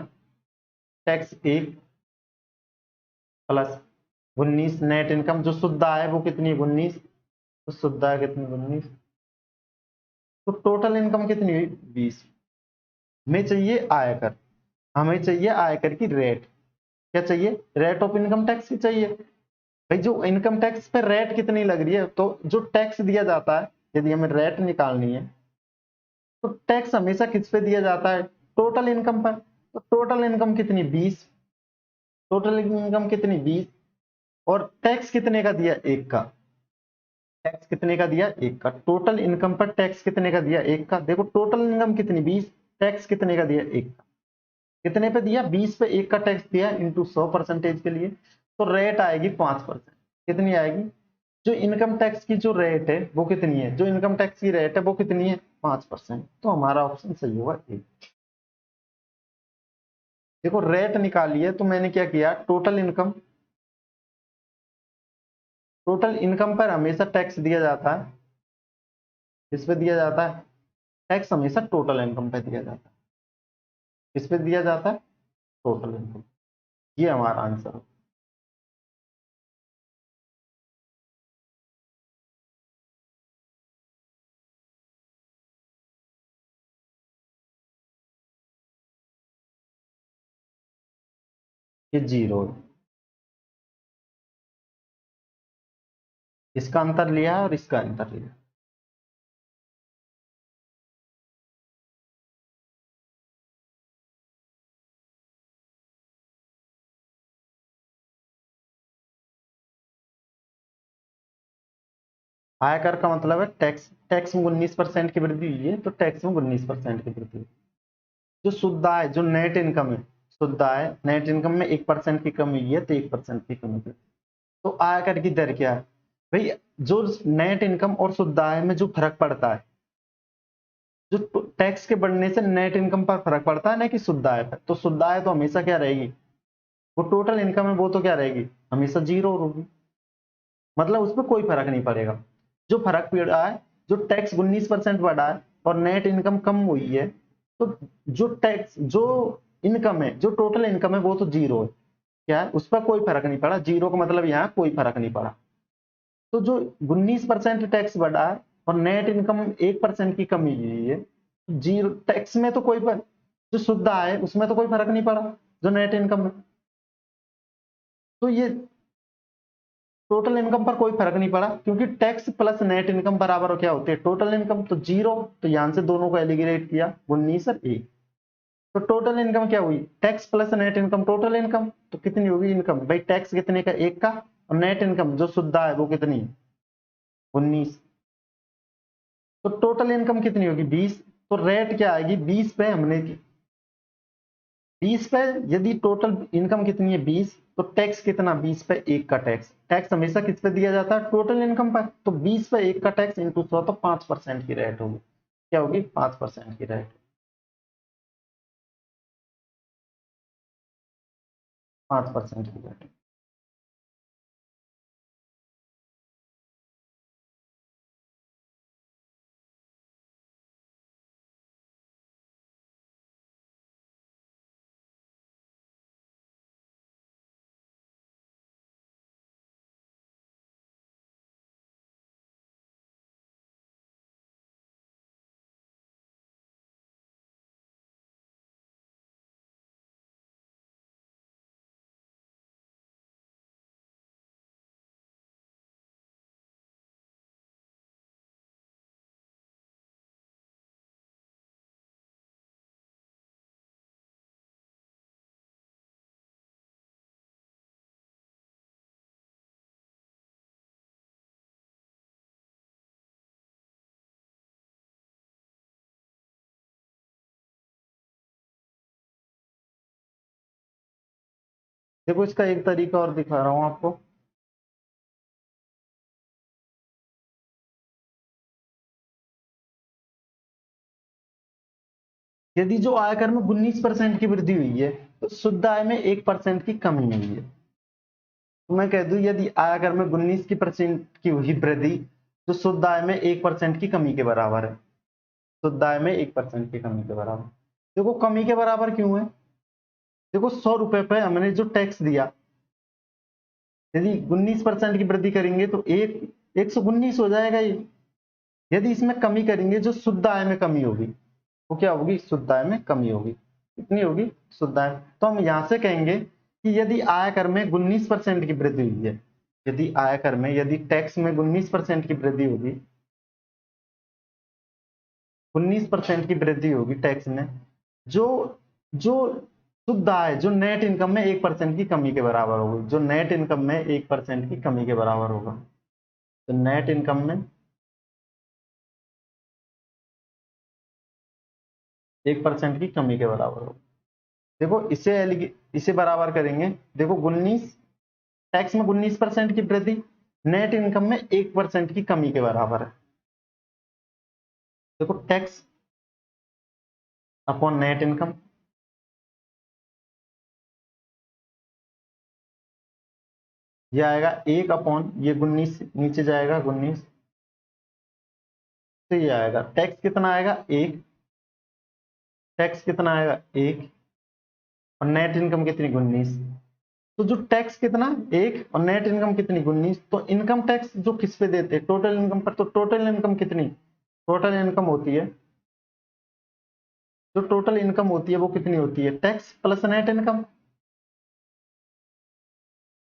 टैक्स 1 प्लस 19, नेट इनकम जो शुद्ध आय वो कितनी 19, तो शुद्ध आय कितनी 19, तो टोटल इनकम कितनी हुई 20। हमें चाहिए आयकर, हमें चाहिए आयकर की रेट। क्या चाहिए, रेट ऑफ इनकम टैक्स की चाहिए। भाई जो इनकम टैक्स पे रेट कितनी लग रही है, तो जो टैक्स दिया जाता है यदि हमें रेट निकालनी है तो टैक्स हमेशा किस पे दिया जाता है, टोटल इनकम पर। तो टोटल इनकम कितनी 20, टोटल इनकम कितनी 20 और टैक्स कितने का दिया 1 का, टैक्स कितने का दिया 1 का। टोटल इनकम पर टैक्स कितने का दिया 1 का। देखो टोटल इनकम कितनी 20, टैक्स कितने का दिया 1 का। कितने पे दिया, 20 पे 1 का टैक्स दिया इंटू 100% के लिए, तो रेट आएगी 5%। कितनी आएगी, जो इनकम टैक्स की जो रेट है वो कितनी है, जो इनकम टैक्स की रेट है वो कितनी है 5%। तो हमारा ऑप्शन सही होगा ए। देखो रेट निकाली है तो मैंने क्या किया, टोटल इनकम, टोटल इनकम पर हमेशा टैक्स दिया जाता है, किस पे दिया जाता है, टैक्स हमेशा टोटल इनकम पे दिया जाता है। किस पे दिया जाता है, टोटल इनकम। ये हमारा आंसर है। ये जीरो है, इसका अंतर लिया है और इसका अंतर लिया। आयकर का मतलब है टैक्स, टैक्स में 19% की वृद्धि हुई है तो टैक्स में 19% की वृद्धि हुई। जो शुद्ध आय, जो नेट इनकम है, शुद्ध आय नेट इनकम में 1% की कमी हुई है तो 1% की कमी हुई। तो आयकर की दर क्या है भाई, जो नेट इनकम और शुद्ध आय में जो फर्क पड़ता है, जो टैक्स के बढ़ने से नेट इनकम पर फर्क पड़ता है ना कि शुद्ध आय पर, तो शुद्ध आय तो हमेशा क्या रहेगी, वो टोटल इनकम है वो तो क्या रहेगी, हमेशा जीरो होगी। मतलब उस पर कोई फर्क नहीं पड़ेगा। जो फर्क पड़ा है, जो टैक्स 19% बढ़ा है और नेट इनकम कम हुई है, तो जो टैक्स, जो इनकम है, जो टोटल इनकम है वो तो जीरो है। क्या है, उस पर कोई फर्क नहीं पड़ा। जीरो का मतलब यहाँ कोई फर्क नहीं पड़ा। तो जो 19% टैक्स बढ़ा है और नेट इनकम 1% की कमी हुई है, जीरो टैक्स में तो कोई जो शुद्ध आय है उसमें तो कोई फर्क नहीं पड़ा। जो नेट इनकम है। तो ये टोटल इनकम पर कोई फर्क नहीं पड़ा, क्योंकि टैक्स प्लस नेट इनकम बराबर क्या होती है, टोटल इनकम। तो 0, तो यहां से दोनों को एलिमिनेट किया, 19 और 1। तो टोटल इनकम क्या हुई, tax plus net income total income. तो कितनी होगी इनकम भाई, टैक्स कितने का, 1 का, और नेट इनकम जो शुद्ध है वो कितनी है, 19। तो टोटल इनकम कितनी होगी, 20। तो रेट क्या आएगी, 20 पे हमने 20 पे, यदि टोटल इनकम कितनी है 20, तो टैक्स कितना, 20 पे 1 का टैक्स। टैक्स हमेशा किस पे दिया जाता है, टोटल इनकम पर। तो 20 पे 1 का टैक्स इंटू 100, तो 5% की रेट होगी। क्या होगी, 5% की रेट, 5% की रेट। देखो इसका एक तरीका और दिखा रहा हूं आपको। यदि जो आयकर में 19% की वृद्धि हुई है, तो शुद्ध आय में 1% की कमी हुई है। तो मैं कह दूं, यदि आयकर में 19 की परसेंट की हुई वृद्धि, तो शुद्ध आय में 1% की कमी के बराबर है। शुद्ध आय में 1% की कमी के बराबर। देखो कमी के बराबर क्यों है, देखो 100 रुपए पे हमने जो टैक्स दिया, यदि 19% की वृद्धि करेंगे तो 119 हो जाएगा ये। यदि इसमें कमी करेंगे, जो शुद्ध आय में कमी होगी, वो क्या होगी, शुद्ध आय में कमी होगी। कितनी होगी, शुद्ध आय। तो हम यहां से कहेंगे कि यदि आयकर में 19% की वृद्धि हुई है, यदि आयकर में, यदि टैक्स में 19% की वृद्धि होगी, 19% की वृद्धि होगी टैक्स में, जो जो शुद्ध आय, जो नेट इनकम में 1% की कमी के बराबर होगी। जो नेट इनकम में 1% की कमी के बराबर होगा। तो नेट इनकम में 1% की कमी के बराबर होगा। देखो इसे बराबर करेंगे। देखो 19, टैक्स में 19% की वृद्धि, नेट इनकम में 1% की कमी के बराबर है। देखो टैक्स अपॉन नेट इनकम, ये आएगा 1 अपॉन ये 19, नीचे जाएगा 19, तो ये आएगा टैक्स कितना आएगा 1, टैक्स कितना आएगा 1, और नेट इनकम कितनी 19। तो जो टैक्स कितना 1 और नेट इनकम कितनी 19, तो इनकम टैक्स जो किस पे देते हैं, टोटल इनकम पर। तो टोटल इनकम कितनी, टोटल इनकम होती है, जो टोटल इनकम होती है वो कितनी होती है, टैक्स प्लस नेट इनकम।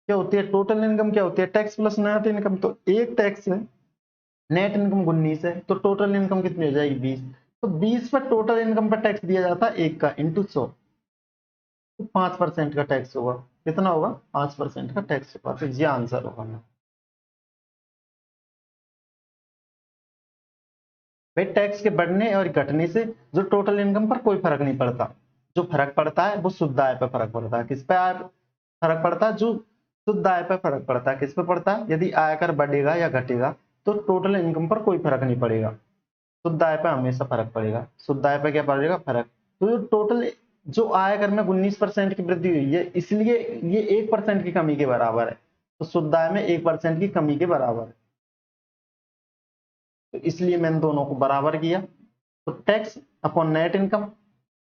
क्या होती है टोटल इनकम, क्या होती है टैक्स प्लस नेट इनकम। तो एक टैक्स है, नेट इनकम 19 है, तो टोटल इनकम कितनी हो जाएगी 20। तो 20 पर टोटल इनकम पर टैक्स दिया जाता है 1 का, इंटू 100, तो 5% का टैक्स होगा। कितना होगा, 5% का टैक्स होगा। तो ये आंसर होगा। भाई टैक्स के बढ़ने और घटने से जो टोटल इनकम पर कोई फर्क नहीं पड़ता। जो फर्क पड़ता है वो शुद्ध आय पर फर्क पड़ता है। किस पे आय फर्क पड़ता है, जो शुद्ध आय पर फर्क पड़ता है। किस पे पड़ता है, यदि आयकर बढ़ेगा या घटेगा, तो टोटल इनकम पर कोई फर्क नहीं पड़ेगा, शुद्ध आय पर हमेशा फर्क पड़ेगा। शुद्ध आय पर क्या पड़ेगा, फर्क। तो जो टोटल, जो आयकर में 19% की वृद्धि हुई है, इसलिए ये 1% की कमी के बराबर है। तो शुद्ध आय में 1% की कमी के बराबर है। तो इसलिए मैंने दोनों को बराबर किया। तो tax upon net income,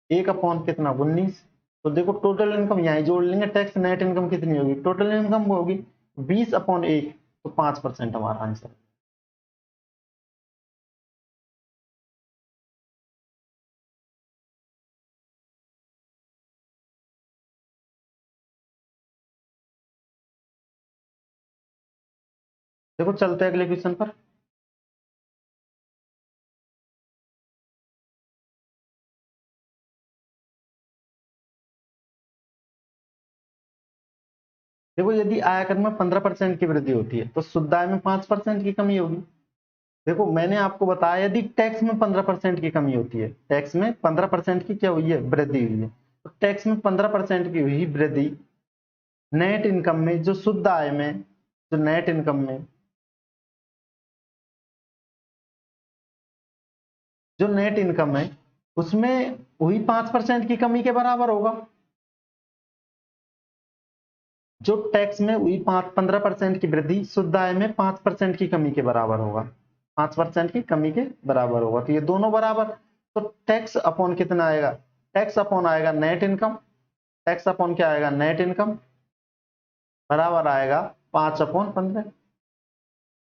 1 upon कितना 19। तो देखो टोटल इनकम यहां जोड़ लेंगे, टैक्स नेट इनकम कितनी होगी, टोटल इनकम होगी 20 अपॉन 1, तो 5% हमारा आंसर। देखो चलते हैं अगले क्वेश्चन पर। देखो यदि आयकर में 15% की वृद्धि होती है तो शुद्ध आय में 5% की कमी होगी। देखो मैंने आपको बताया यदि टैक्स में 15% की कमी होती है, टैक्स में 15% की क्या हुई है, वृद्धि हुई है, तो टैक्स में 15% की हुई वृद्धि नेट इनकम में, जो शुद्ध आय में, जो नेट इनकम में, जो नेट इनकम है उसमें वही 5% की कमी के बराबर होगा। जो टैक्स में हुई 15% की वृद्धि शुद्ध आय में 5% की कमी के बराबर होगा, 5% की कमी के बराबर होगा। तो ये दोनों बराबर, तो टैक्स अपॉन कितना आएगा, टैक्स अपॉन आएगा नेट इनकम, टैक्स अपॉन क्या आएगा, नेट इनकम, बराबर आएगा 5/15।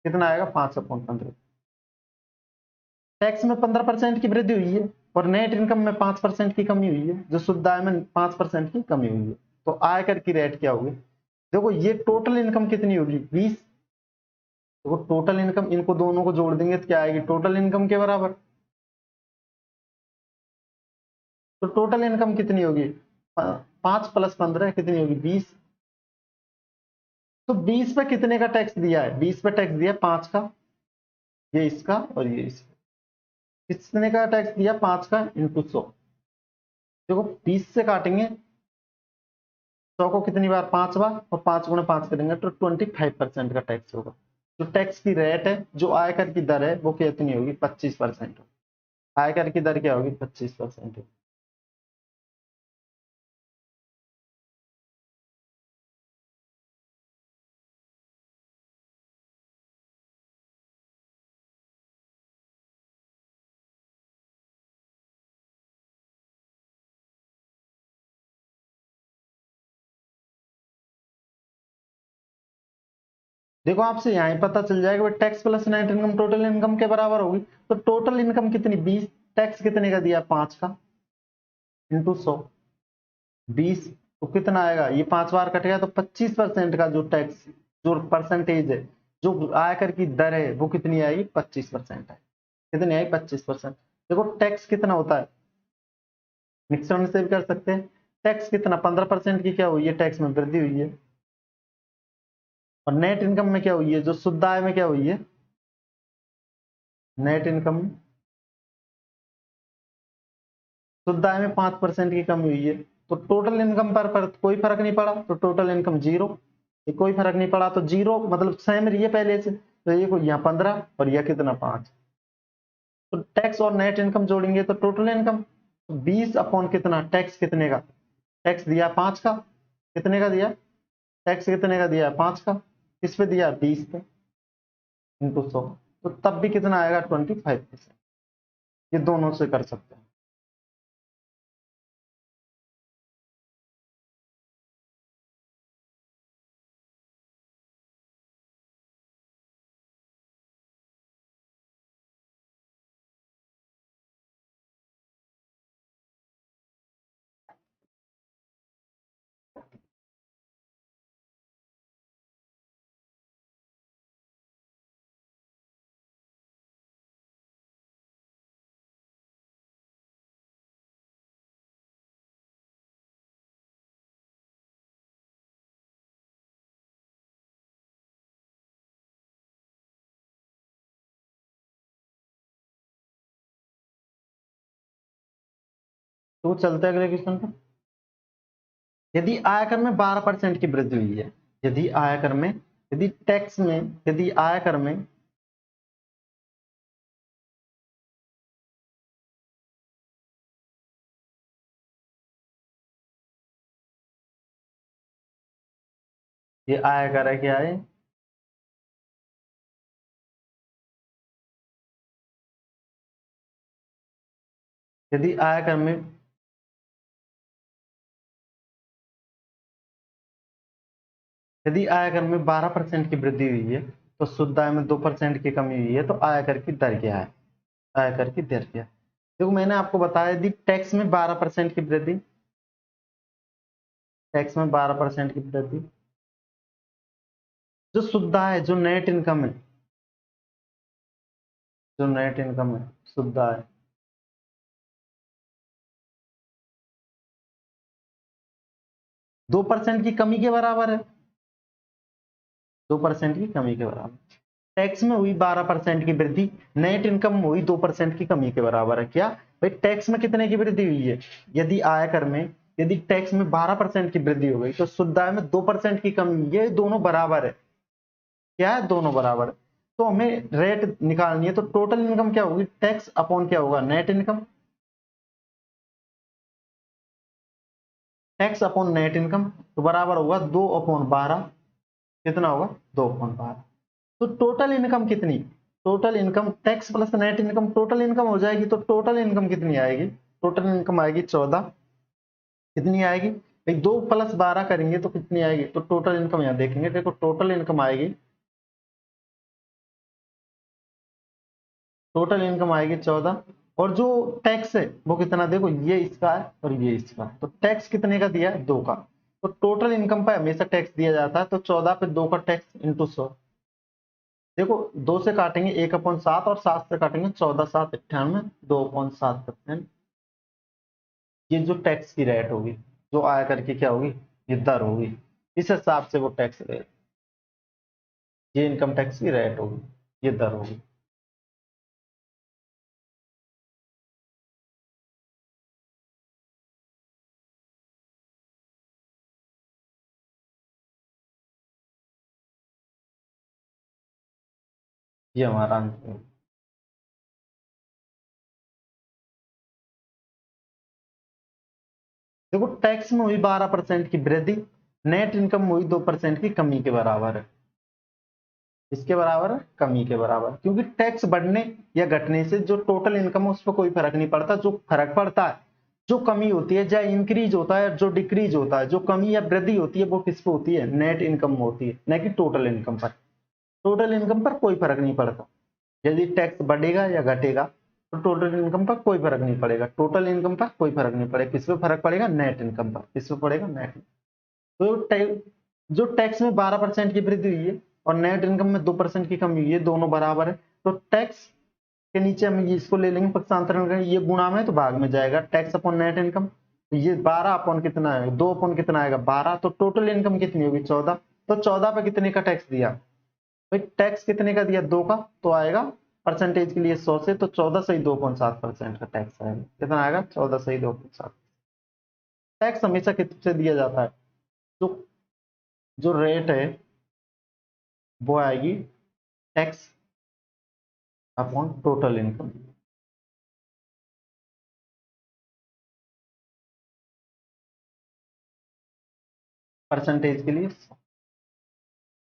कितना आएगा, 5/15। टैक्स में 15% की वृद्धि हुई है और नेट इनकम में 5% की कमी हुई है, जो शुद्ध आय में 5% की कमी हुई है। तो आयकर की रेट क्या होगी, देखो ये टोटल इनकम कितनी होगी, 20। देखो टोटल इनकम, इनको दोनों को जोड़ देंगे तो क्या आएगी, टोटल इनकम के बराबर। तो टोटल इनकम कितनी होगी, 5 + 15 कितनी होगी, 20। तो 20 पे कितने का टैक्स दिया है, 20 पे टैक्स दिया 5 का, ये इसका और ये इसका। कितने का टैक्स दिया, 5 का इंटू 100। देखो 20 से काटेंगे 100 को कितनी बार, 5 बार, और 5 × 5 करेंगे तो 25% का टैक्स होगा। जो टैक्स की रेट है, जो आयकर की दर है, वो कितनी होगी, 25%। आयकर की दर क्या होगी, 25%। देखो आपसे यहाँ ही पता चल जाएगा tax plus net income total income के बराबर होगी। तो टोटल इनकम कितनी, 20, टैक्स कितने का दिया, 5 का, इंटू 100, 20। तो कितना आएगा, ये 5 बार कटेगा तो 25% का जो टैक्स, जो परसेंटेज है, जो आयकर की दर है, वो कितनी आएगी, 25% है। कितनी आई, 25%। देखो टैक्स कितना होता है, मिश्रण से भी कर सकते हैं। टैक्स कितना, 15% की क्या हुई है, टैक्स में वृद्धि हुई है। और नेट इनकम में क्या हुई है, जो शुद्ध आय में क्या हुई है, नेट इनकम, शुद्ध आय में 5% की कमी हुई है। तो टोटल इनकम पर कोई फर्क नहीं पड़ा, तो टोटल इनकम 0। ये कोई फर्क नहीं पड़ा तो 0 मतलब सेम रही है पहले से। तो ये को यहाँ 15 और यह कितना, 5। तो टैक्स और नेट इनकम जोड़ेंगे तो टोटल इनकम, 20 अपॉन कितना, टैक्स कितने का, टैक्स दिया 5 का, कितने का दिया, टैक्स कितने का दिया, 5 का, किस पे दिया, 20 पे, इंटू 100। तो तब भी कितना आएगा, 25%। ये दोनों से कर सकते हैं। तो चलते हैं अगले क्वेश्चन पर। यदि आयकर में 12% की वृद्धि हुई है, यदि आयकर में, यदि टैक्स में, यदि आयकर में ये आयकर है, क्या है, यदि आयकर में, यदि आयकर में 12% की वृद्धि हुई है तो शुद्ध आय में 2% की कमी हुई है, तो आयकर की दर क्या है, आयकर की दर क्या है। देखो मैंने आपको बताया यदि टैक्स में 12% की वृद्धि, टैक्स में 12% की वृद्धि, जो शुद्ध आय, जो नेट इनकम है, जो नेट इनकम है, शुद्ध आय, 2% की कमी के बराबर है, 2% की कमी के बराबर। टैक्स में हुई 12% की वृद्धि, नेट इनकम में हुई 2% की कमी के बराबर है। क्या भाई, टैक्स में कितने की वृद्धि हुई है? यदि आयकर में, यदि टैक्स में 12% की वृद्धि हो गई तो शुद्ध आय में 2% की कमी, ये दोनों बराबर है। क्या है? दोनों बराबर है। तो हमें रेट निकालनी है, तो टोटल इनकम क्या होगी? टैक्स अपॉन क्या होगा? Net income. Tax upon net income तो बराबर होगा 2/12। कितना होगा? 2/12। तो टोटल इनकम कितनी? Total income tax plus net income total income हो जाएगी। तो टोटल इनकम कितनी आएगी? टोटल इनकम आएगी 14। कितनी आएगी भाई? 2 + 12 करेंगे तो कितनी आएगी? तो टोटल इनकम यहाँ देखेंगे, देखो टोटल इनकम आएगी, टोटल इनकम आएगी 14। और जो टैक्स है वो कितना? देखो ये इसका है और ये इसका है, तो टैक्स कितने का दिया है? 2 का। तो टोटल इनकम पर हमेशा टैक्स दिया जाता है, तो 14 पे 2 का टैक्स इंटू 100। देखो 2 से काटेंगे 1/7 और 7 से काटेंगे 14, 7 98, 2/7%। ये जो टैक्स की रेट होगी, जो आयकर की क्या होगी? ये दर होगी। इस हिसाब से वो टैक्स रेट, ये इनकम टैक्स की रेट होगी, ये दर होगी। ये हमारा आंसर है। देखो टैक्स में हुई 12% की वृद्धि, नेट इनकम में हुई 2% की कमी के बराबर है। इसके बराबर है? कमी के बराबर। क्योंकि टैक्स बढ़ने या घटने से जो टोटल इनकम है उस पर कोई फर्क नहीं पड़ता। जो फर्क पड़ता है, जो कमी होती है, चाहे इंक्रीज होता है, जो डिक्रीज होता है, जो कमी या वृद्धि होती है वो किस पे होती है? नेट इनकम में होती है, न कि टोटल इनकम पर। टोटल इनकम पर कोई फर्क नहीं पड़ता। यदि टैक्स बढ़ेगा या घटेगा तो टोटल इनकम पर कोई फर्क नहीं पड़ेगा। टोटल इनकम पर कोई फर्क नहीं पड़ेगा। किस पे फर्क पड़ेगा? नेट इनकम पर। किस पे पड़ेगा? नेट। तो जो टैक्स में 12% की वृद्धि हुई है और नेट इनकम में 2% की कमी हुई है, दोनों बराबर है। तो टैक्स के नीचे हम इसको ले लेंगे, पक्षांतरण करेंगे, ये गुणा में तो भाग में जाएगा। टैक्स अपॉन नेट इनकम, तो ये 12 अपॉन कितना है? 2 अपॉन कितना आएगा? 12। तो टोटल इनकम कितनी होगी? 14। तो 14 पे कितने का टैक्स दिया भाई? टैक्स कितने का दिया? 2 का। तो आएगा परसेंटेज के लिए 100 से, तो 14 सही 2.7% का टैक्स आएगा। कितना आएगा? 14 सही 2.7। टैक्स हमेशा किससे दिया जाता है? जो जो रेट है वो आएगी tax upon total income. Percentage के लिए।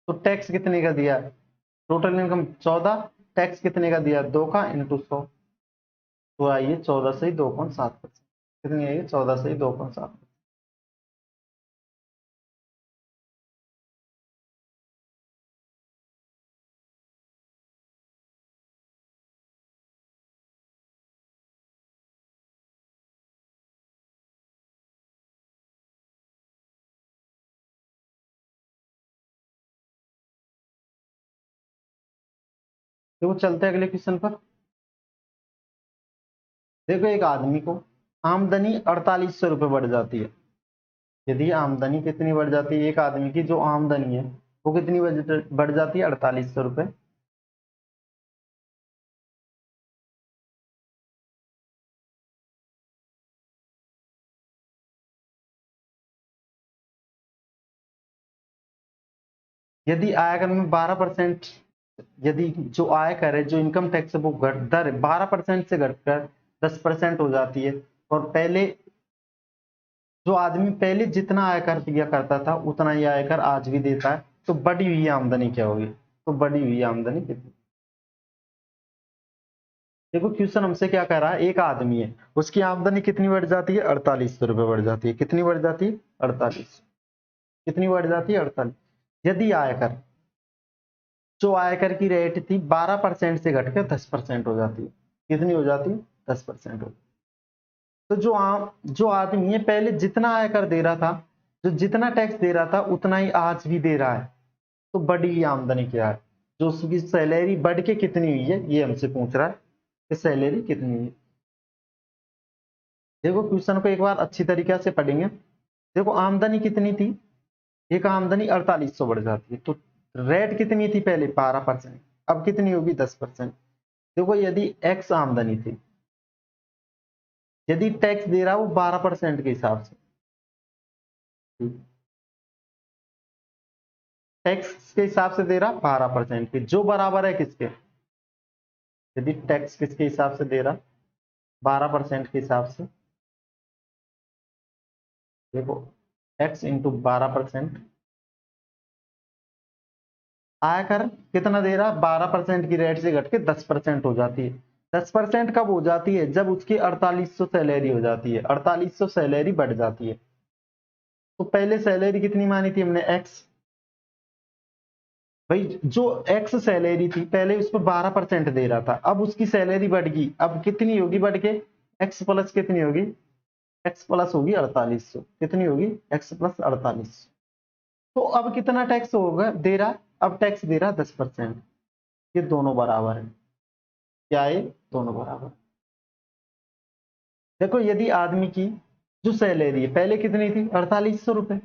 तो टैक्स कितने का दिया? टोटल इनकम 14, टैक्स कितने का दिया? 2 का इंटू 100। तो आइए 14 सही 2.7%। कितनी आएगी? 14 सही 2.7। देखो चलते हैं अगले क्वेश्चन पर। देखो एक आदमी को आमदनी 4800 रुपये बढ़ जाती है। यदि आमदनी कितनी बढ़ जाती है? एक आदमी की जो आमदनी है वो कितनी बढ़ जाती है? 4800 रुपये। यदि आयकर में 12%, यदि जो आयकर है, जो इनकम टैक्स है, वो दर 12% से घटकर 10% हो जाती है, और पहले जो आदमी पहले जितना आयकर दिया करता था उतना ही आयकर आज भी देता है, तो बढ़ी हुई आमदनी क्या होगी? तो बढ़ी हुई आमदनी कितनी? देखो क्वेश्चन हमसे क्या कह रहा है, एक आदमी है, उसकी आमदनी कितनी बढ़ जाती है? 4800 रुपये बढ़ जाती है। कितनी बढ़ जाती है? 48। कितनी बढ़ जाती है? 48। यदि आयकर, जो आयकर की रेट थी 12% से घटकर 10% हो जाती है। कितनी हो जाती है? 10% हो। तो जो आदमी है पहले जितना आयकर दे रहा था, जो जितना टैक्स दे रहा था उतना ही आज भी दे रहा है। तो बढ़ी हुई आमदनी क्या है, जो उसकी सैलरी बढ़ के कितनी हुई है, ये हमसे पूछ रहा है कि सैलरी कितनी हुई है। देखो क्वेश्चन को एक बार अच्छी तरीके से पढ़ेंगे। देखो आमदनी कितनी थी, एक आमदनी 4800 बढ़ जाती है, तो रेट कितनी थी पहले 12%, अब कितनी होगी 10%। देखो यदि एक्स आमदनी थी, यदि टैक्स दे रहा है वो 12% के हिसाब से, टैक्स के हिसाब से दे रहा 12% के, जो बराबर है किसके, यदि टैक्स किसके हिसाब से दे रहा 12% के हिसाब से, देखो x इंटू 12% आयकर कितना दे रहा 12% की रेट से घट के 10% हो जाती है। 10% कब हो जाती है, जब उसकी 4800 सैलरी हो जाती है, 4800 सैलरी बढ़ जाती है। तो पहले सैलरी कितनी मानी थी हमने x, भाई जो x सैलरी थी पहले उस पर 12% दे रहा था, अब उसकी सैलरी बढ़ गई, अब कितनी होगी बढ़ के, x प्लस कितनी होगी, x प्लस होगी 4800, कितनी होगी x प्लस 4800। तो अब कितना टैक्स होगा दे रहा, अब टैक्स दे रहा 10%, ये दोनों बराबर है, क्या है दोनों बराबर। देखो यदि आदमी की जो सैलरी है पहले कितनी थी 4800 रुपए,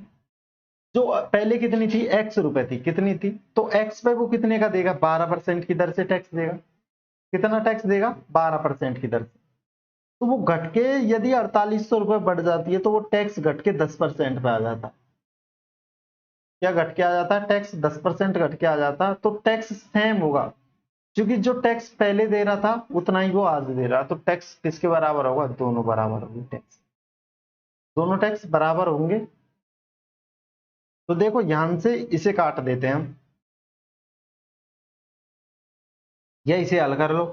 जो पहले कितनी थी एक्स रुपए थी, कितनी थी, तो एक्स पे वो कितने का देगा 12% की दर से टैक्स देगा, कितना टैक्स देगा 12% की दर से। तो वो घट के यदि 4800 रुपए बढ़ जाती है तो वो टैक्स घट के 10% पे आ जाता, क्या घट के आ जाता है, टैक्स 10% घट के आ जाता, तो टैक्स सेम होगा, क्योंकि जो टैक्स पहले दे रहा था उतना ही वो आज दे रहा, तो टैक्स किसके बराबर होगा, दोनों बराबर होंगे, टैक्स दोनों टैक्स बराबर होंगे। तो देखो यहां से इसे काट देते हैं हम, या इसे हल कर लो।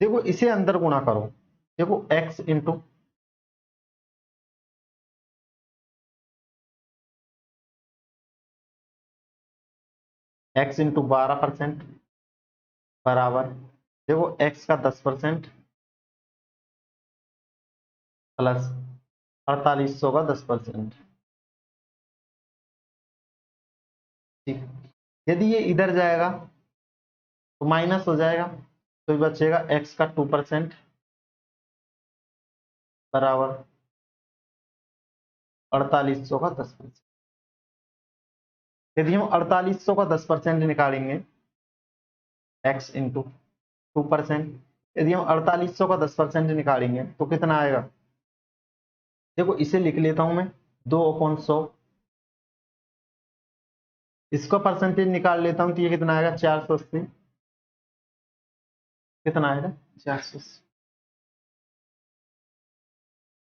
देखो इसे अंदर गुणा करो, देखो x इंटू एक्स इंटू 12% बराबर, देखो x का 10% प्लस 4800 का 10%, ठीक। यदि ये इधर जाएगा तो माइनस हो जाएगा, तो बचेगा x का 2% बराबर 4800 का 10%। यदि हम 4800 का 10% निकालेंगे, x इंटू 2%, यदि हम 4800 का 10% निकालेंगे तो कितना आएगा, देखो इसे लिख लेता हूं मैं 2/100, इसका परसेंटेज निकाल लेता हूं तो ये कितना आएगा 480, कितना आएगा 480।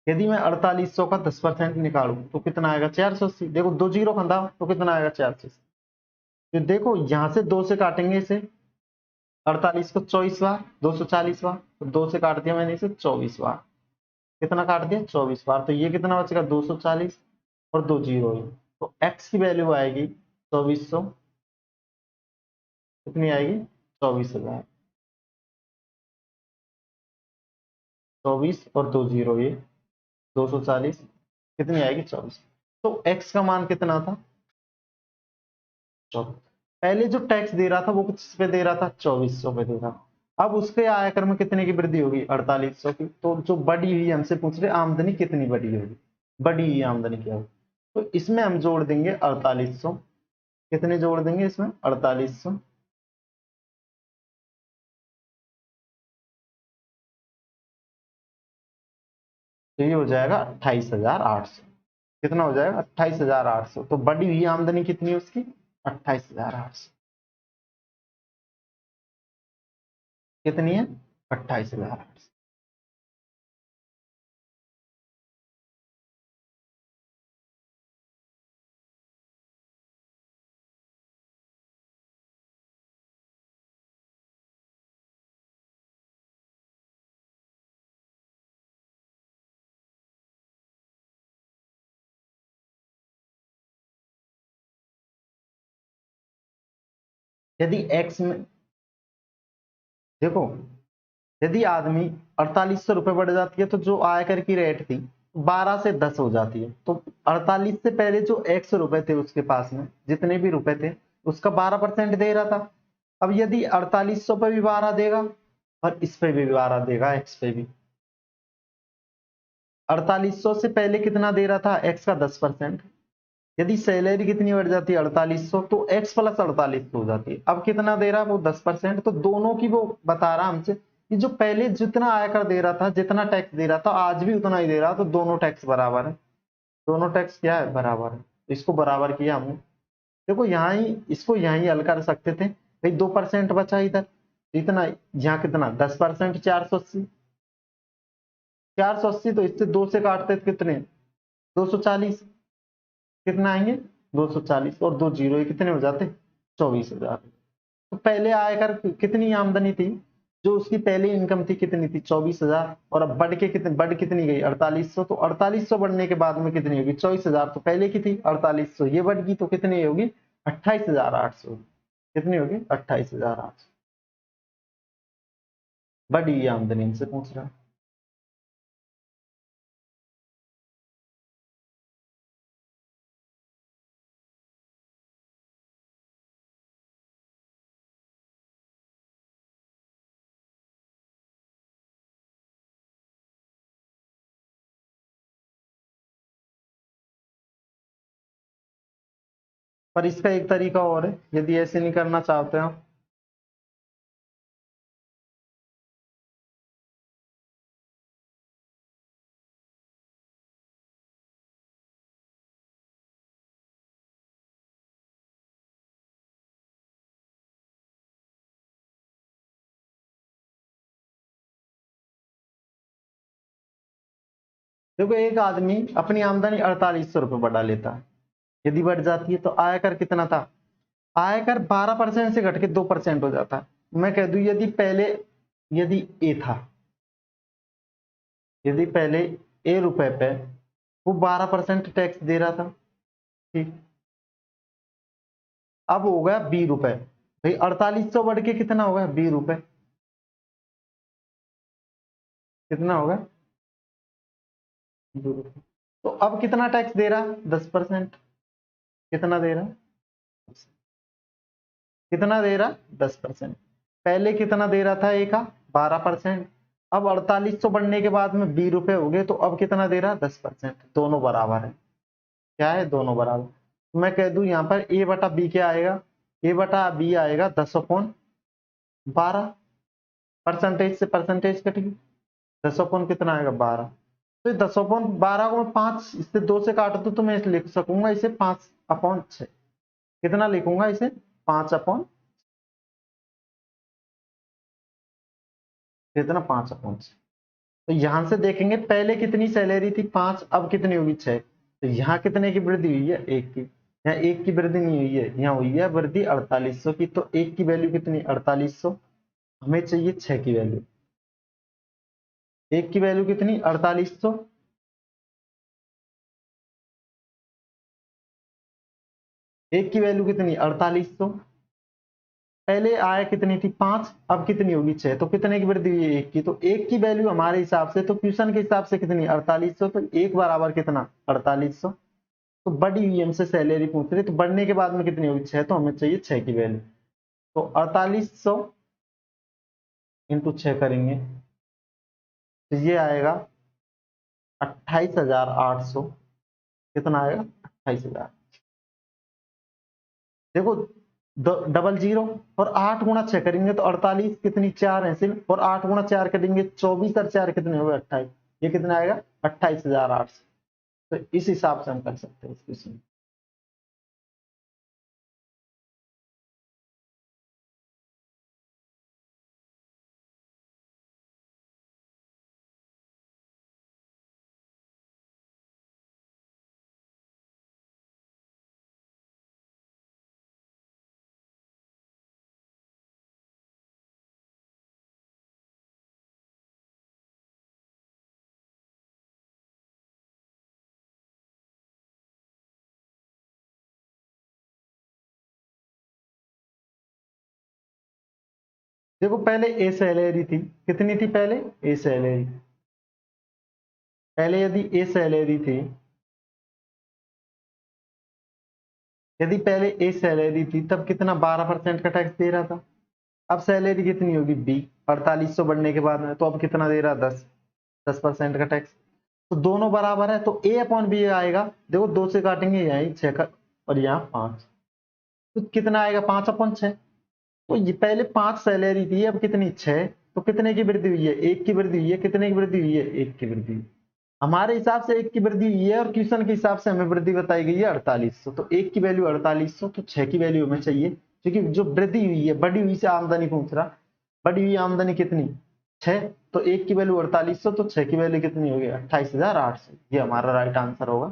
यदि मैं 4800 का 10% निकालूं तो कितना आएगा 480, देखो दो जीरो खंदा तो कितना आएगा 480। तो देखो यहां से दो से काटेंगे इसे, 48 को 24 बार, 240 बार, तो दो से काट दिया मैंने इसे 24 बार, कितना काट दिया 24 बार, तो ये कितना बचेगा 240 और दो जीरो है, तो x की वैल्यू आएगी 2400, कितनी आएगी 24,000, 24 और दो जीरो ये 240, कितनी आएगी 24। तो x का मान कितना था 24, पहले जो टैक्स दे रहा था वो किस पे दे रहा था 2400 पे दे रहा था, अब उसके आयकर में कितने की वृद्धि होगी 4800 की, तो जो बढ़ी हुई हमसे पूछ रहे आमदनी कितनी बढ़ी होगी, बढ़ी हुई आमदनी क्या होगी, तो इसमें हम जोड़ देंगे 4800, कितने जोड़ देंगे इसमें 4800, तो ये हो जाएगा 28,800, कितना हो जाएगा 28,800, तो बढ़ी हुई आमदनी कितनी है उसकी 28,800, कितनी है 28,800। यदि एक्स में देखो, यदि आदमी 4800 रुपए बढ़ जाती है तो जो आयकर की रेट थी 12 से 10 हो जाती है। तो 48 से पहले जो x रुपए थे उसके पास में, जितने भी रुपए थे, उसका 12% दे रहा था। अब यदि 4800 पे भी 12 देगा और इस पे भी 12 देगा, x पे भी। 4800 से पहले कितना दे रहा था, x का 10%। यदि सैलरी कितनी बढ़ जाती है 4800, तो x प्लस 4800 हो जाती है। अब कितना दे रहा है वो 10%। तो दोनों की वो बता रहा हमसे कि जो पहले जितना आयकर दे रहा था, जितना टैक्स दे रहा था, आज भी उतना ही दे रहा, तो दोनों टैक्स बराबर है। दोनों टैक्स क्या है, बराबर है। इसको बराबर किया हमने। देखो यहाँ ही, इसको यहाँ ही हल कर सकते थे भाई। 2% बचा इधर, इतना यहाँ कितना 10%, 480। 480 तो इससे 2 से काटते थे कितने, 240। कितना आएंगे 240, और 2 जीरो, ये कितने हो जाते, 24,000। तो पहले आयकर कितनी आमदनी थी, जो उसकी पहली इनकम थी कितनी थी, 24,000। और अब बढ़ कितनी गई, 4800। तो 4800 बढ़ने के बाद में कितनी होगी, 24,000 तो पहले की थी, 4800 ये बढ़ गई तो कितनी होगी, 28,800। कितनी होगी, 28,800। बढ़ी आमदनी इनसे पूछ रहा है। पर इसका एक तरीका और है, यदि ऐसे नहीं करना चाहते हो। देखो एक आदमी अपनी आमदनी 4800 रुपये बढ़ा लेता है, यदि बढ़ जाती है तो आयकर कितना था, आयकर 12% से घट के 2% हो जाता है। मैं कह दूं यदि पहले, यदि ए था, यदि पहले ए रुपए पे वो 12% टैक्स दे रहा था, ठीक, अब हो गया बी रुपए। भाई 4800 बढ़ के कितना होगा, बी रुपए। कितना होगा, बी रुपए। तो अब कितना टैक्स दे रहा, 10%। कितना दे रहा, कितना दे रहा, 10%। पहले कितना दे रहा था ए का, 12%। अब 4800 बढ़ने के बाद में 20 रुपए हो गए, तो अब कितना दे रहा, 10%। दोनों बराबर है, क्या है, दोनों बराबर। तो मैं कह दूं यहाँ पर ए बटा बी क्या आएगा, ए बटा बी आएगा 10/12। परसेंटेज से परसेंटेज कटेगी, 10/ कितना आएगा, 12। तो 10/12 को मैं 5 इससे 2 से काट दूं तो मैं इसे लिख सकूंगा, इसे 5/6। कितना लिखूंगा इसे, 5/, कितना, 5/6। तो यहां से देखेंगे पहले कितनी सैलरी थी, 5, अब कितनी होगी, 6। तो यहाँ कितने की वृद्धि हुई है, 1 की। यहाँ 1 की वृद्धि नहीं हुई है, यहाँ हुई है वृद्धि 4800 की। तो 1 की वैल्यू कितनी, 4800। हमें चाहिए 6 की वैल्यू। 1 की वैल्यू कितनी, 4800। 1 की वैल्यू कितनी, 4800। पहले आया कितनी थी, 5, अब कितनी होगी, 6। तो कितने की वृद्धि हुई है, 1 की। तो 1 की वैल्यू हमारे हिसाब से, तो क्वेश्चन के हिसाब से कितनी, 4800। तो 1 बराबर कितना, 4800। तो बढ़ी हुई हमसे सैलरी पूछ रही, तो बढ़ने के बाद में कितनी होगी, 6। तो हमें चाहिए 6 की वैल्यू। तो 4800 इंटू 6 करेंगे तो ये आएगा 28,800। कितना आएगा, 28,000। देखो डबल जीरो, और 8 गुणा 6 करेंगे तो 48, कितनी, 4 है सिर्फ, और 8 गुणा 4 करेंगे 24, और 4 कितने हो गए, 28। ये कितना आएगा, 28,800। तो इस हिसाब से हम कर सकते हैं इस क्वेश्चन। देखो पहले ए सैलरी थी, कितनी थी पहले, ए सैलरी। पहले यदि ए सैलरी थी, यदि पहले ए सैलरी थी तब कितना 12% का टैक्स दे रहा था। अब सैलरी कितनी होगी बी, 4800 बढ़ने के बाद में, तो अब कितना दे रहा 10% का टैक्स। तो दोनों बराबर है तो ए अपॉन बी आएगा। देखो 2 से काटेंगे यही 6 का और यहाँ 5, तो कितना आएगा 5/6। तो ये पहले 5 सैलरी थी, अब कितनी 6, तो कितने की वृद्धि हुई है, 1 की वृद्धि हुई है। कितने की वृद्धि हुई है, 1 की वृद्धि हुई। हमारे हिसाब से 1 की वृद्धि हुई है और क्वेश्चन के हिसाब से हमें वृद्धि बताई गई है 4800। तो 1 की वैल्यू 4800, तो 6 की वैल्यू हमें चाहिए, क्योंकि जो वृद्धि हुई है, बढ़ी हुई से आमदनी पूछ रहा। बढ़ी हुई आमदनी कितनी 6, तो 1 की वैल्यू 4800, तो 6 की वैल्यू कितनी होगी 28800। ये हमारा राइट आंसर होगा।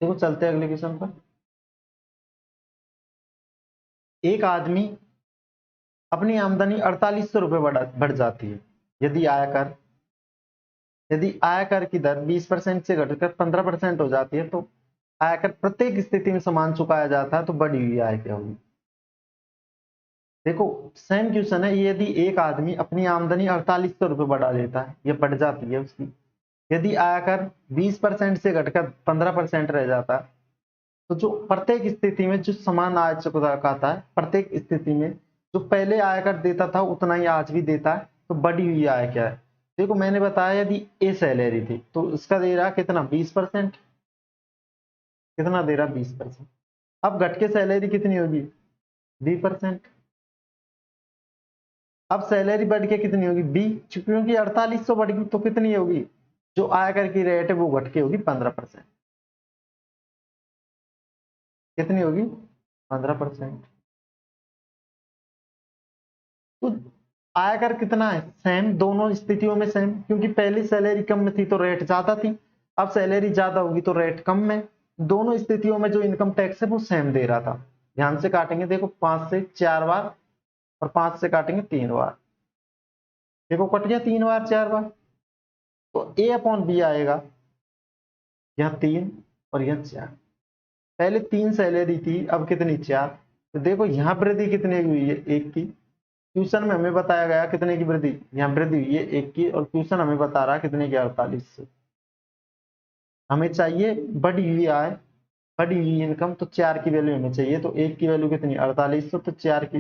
देखो चलते हैं अगले क्वेश्चन पर। एक आदमी अपनी आमदनी 4800 रुपये बढ़ जाती है, यदि आयकर यदि आयकर की दर 20% से घटकर 15% हो जाती है, तो आयकर प्रत्येक स्थिति में समान चुकाया जाता है, तो बढ़ी हुई आय क्या होगी। देखो सेम क्वेश्चन है, यदि एक आदमी अपनी आमदनी 4800 रुपये बढ़ा लेता है, ये बढ़ जाती है उसकी, यदि आयकर 20% से घटकर 15% रह जाता है, तो जो प्रत्येक स्थिति में जो समान आय चुकाता है, प्रत्येक स्थिति में जो पहले आयकर देता था उतना ही आज भी देता है, तो बढ़ी हुई आय क्या है। देखो मैंने बताया यदि ए सैलरी थी तो इसका दे रहा कितना 20%, कितना दे रहा 20%। अब घट के सैलरी कितनी होगी 20%। अब सैलरी बढ़ के कितनी होगी बी, क्योंकि 4800 बढ़ गई तो कितनी होगी, जो आयकर की रेट है वो घट के होगी 15%। कितनी होगी 15%। तो आयकर कितना है सेम, दोनों स्थितियों में सेम, क्योंकि पहली सैलरी कम में थी तो रेट ज्यादा थी, अब सैलरी ज्यादा होगी तो रेट कम में। दोनों स्थितियों में जो इनकम टैक्स है वो सेम दे रहा था। ध्यान से काटेंगे, देखो 5 से 4 बार और 5 से काटेंगे 3 बार। देखो कट गया 3 बार 4 बार, तो ए अपॉन बी आएगा यहाँ 3 और यहाँ 4। पहले 3 सैलरी थी, अब कितनी 4। तो देखो यहाँ वृद्धि कितने की हुई है 1 की। क्वेश्चन में हमें बताया गया कितने की वृद्धि, यहाँ वृद्धि हुई है 1 की, और क्वेश्चन हमें बता रहा कितने की 4800। हमें चाहिए बढ़ी हुई आय, बढ़ी हुई इनकम, तो 4 की वैल्यू हमें चाहिए। तो 1 की वैल्यू कितनी 4800, तो 4 की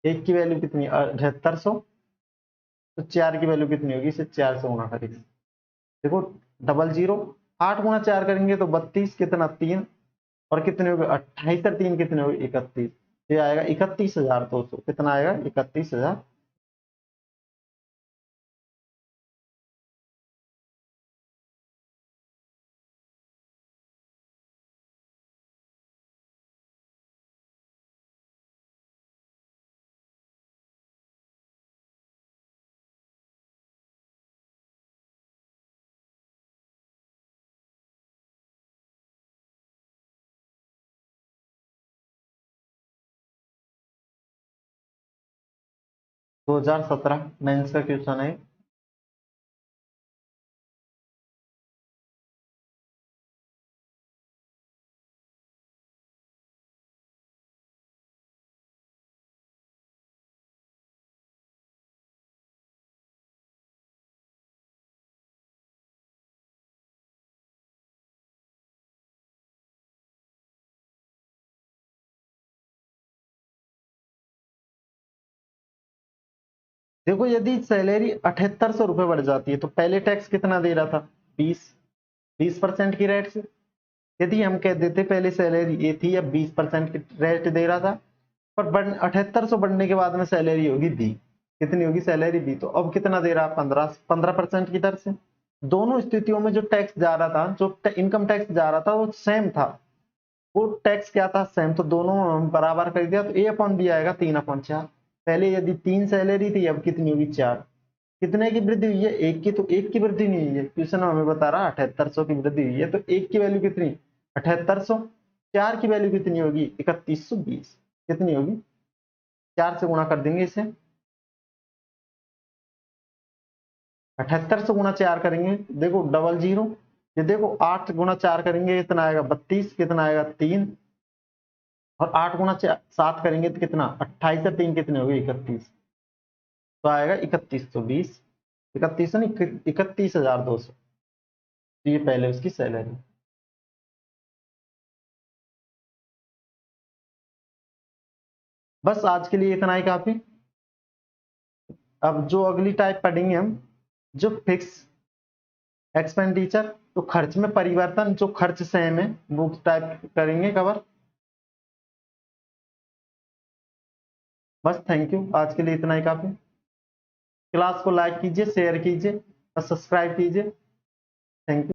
1 की वैल्यू कितनी 7800, तो 4 की वैल्यू कितनी होगी, इसे 4 से गुणा करेंगे। देखो डबल जीरो, 8 गुणा 4 करेंगे तो 32, कितना 3, और कितने हो गए 28 और 3 कितने हो गए 31। ये आएगा 31,200। कितना आएगा 31,000। 2017 मेंस का क्वेश्चन है। देखो यदि सैलरी 7800 रुपये बढ़ जाती है तो पहले टैक्स कितना दे रहा था 20% की रेट से। यदि हम कह देते पहले सैलरी ये थी, अब 20% की रेट दे रहा था, पर 7800 बढ़ने के बाद में सैलरी होगी बी। कितनी होगी सैलरी बी, तो अब कितना दे रहा 15% की दर से। दोनों स्थितियों में जो टैक्स जा रहा था, जो इनकम टैक्स जा रहा था वो सेम था, वो टैक्स क्या था सेम, तो दोनों बराबर कर दिया। तो ए अपॉन बी आएगा 3/4। पहले यदि 3 सैलरी थी, अब कितनी होगी 4। कितने की वृद्धि हुई है 1 की, तो 1 की वृद्धि नहीं हुई है, क्वेश्चन हमें बता रहा 7800 की वृद्धि हुई है, तो 1 की वैल्यू कितनी 7800। 4 की वैल्यू कितनी होगी 3120। कितनी होगी 4 से गुणा कर देंगे इसे, 78 से गुणा 4 करेंगे, देखो डबल जीरो। ये देखो 8 गुणा 4 करेंगे कितना आएगा 32, कितना आएगा 3, और 8 गुना 7 करेंगे तो कितना, 28 से 3 कितने हो गए, 31, तो आएगा 3120, 31 नहीं 31,200, तो ये पहले उसकी सैलरी। बस आज के लिए इतना ही काफी। अब जो अगली टाइप पढ़ेंगे हम, जो फिक्स एक्सपेंडिचर, तो खर्च में परिवर्तन, जो खर्च सेम है वो टाइप करेंगे कवर। बस थैंक यू, आज के लिए इतना ही काफी। क्लास को लाइक कीजिए, शेयर कीजिए और सब्सक्राइब कीजिए। Thank you.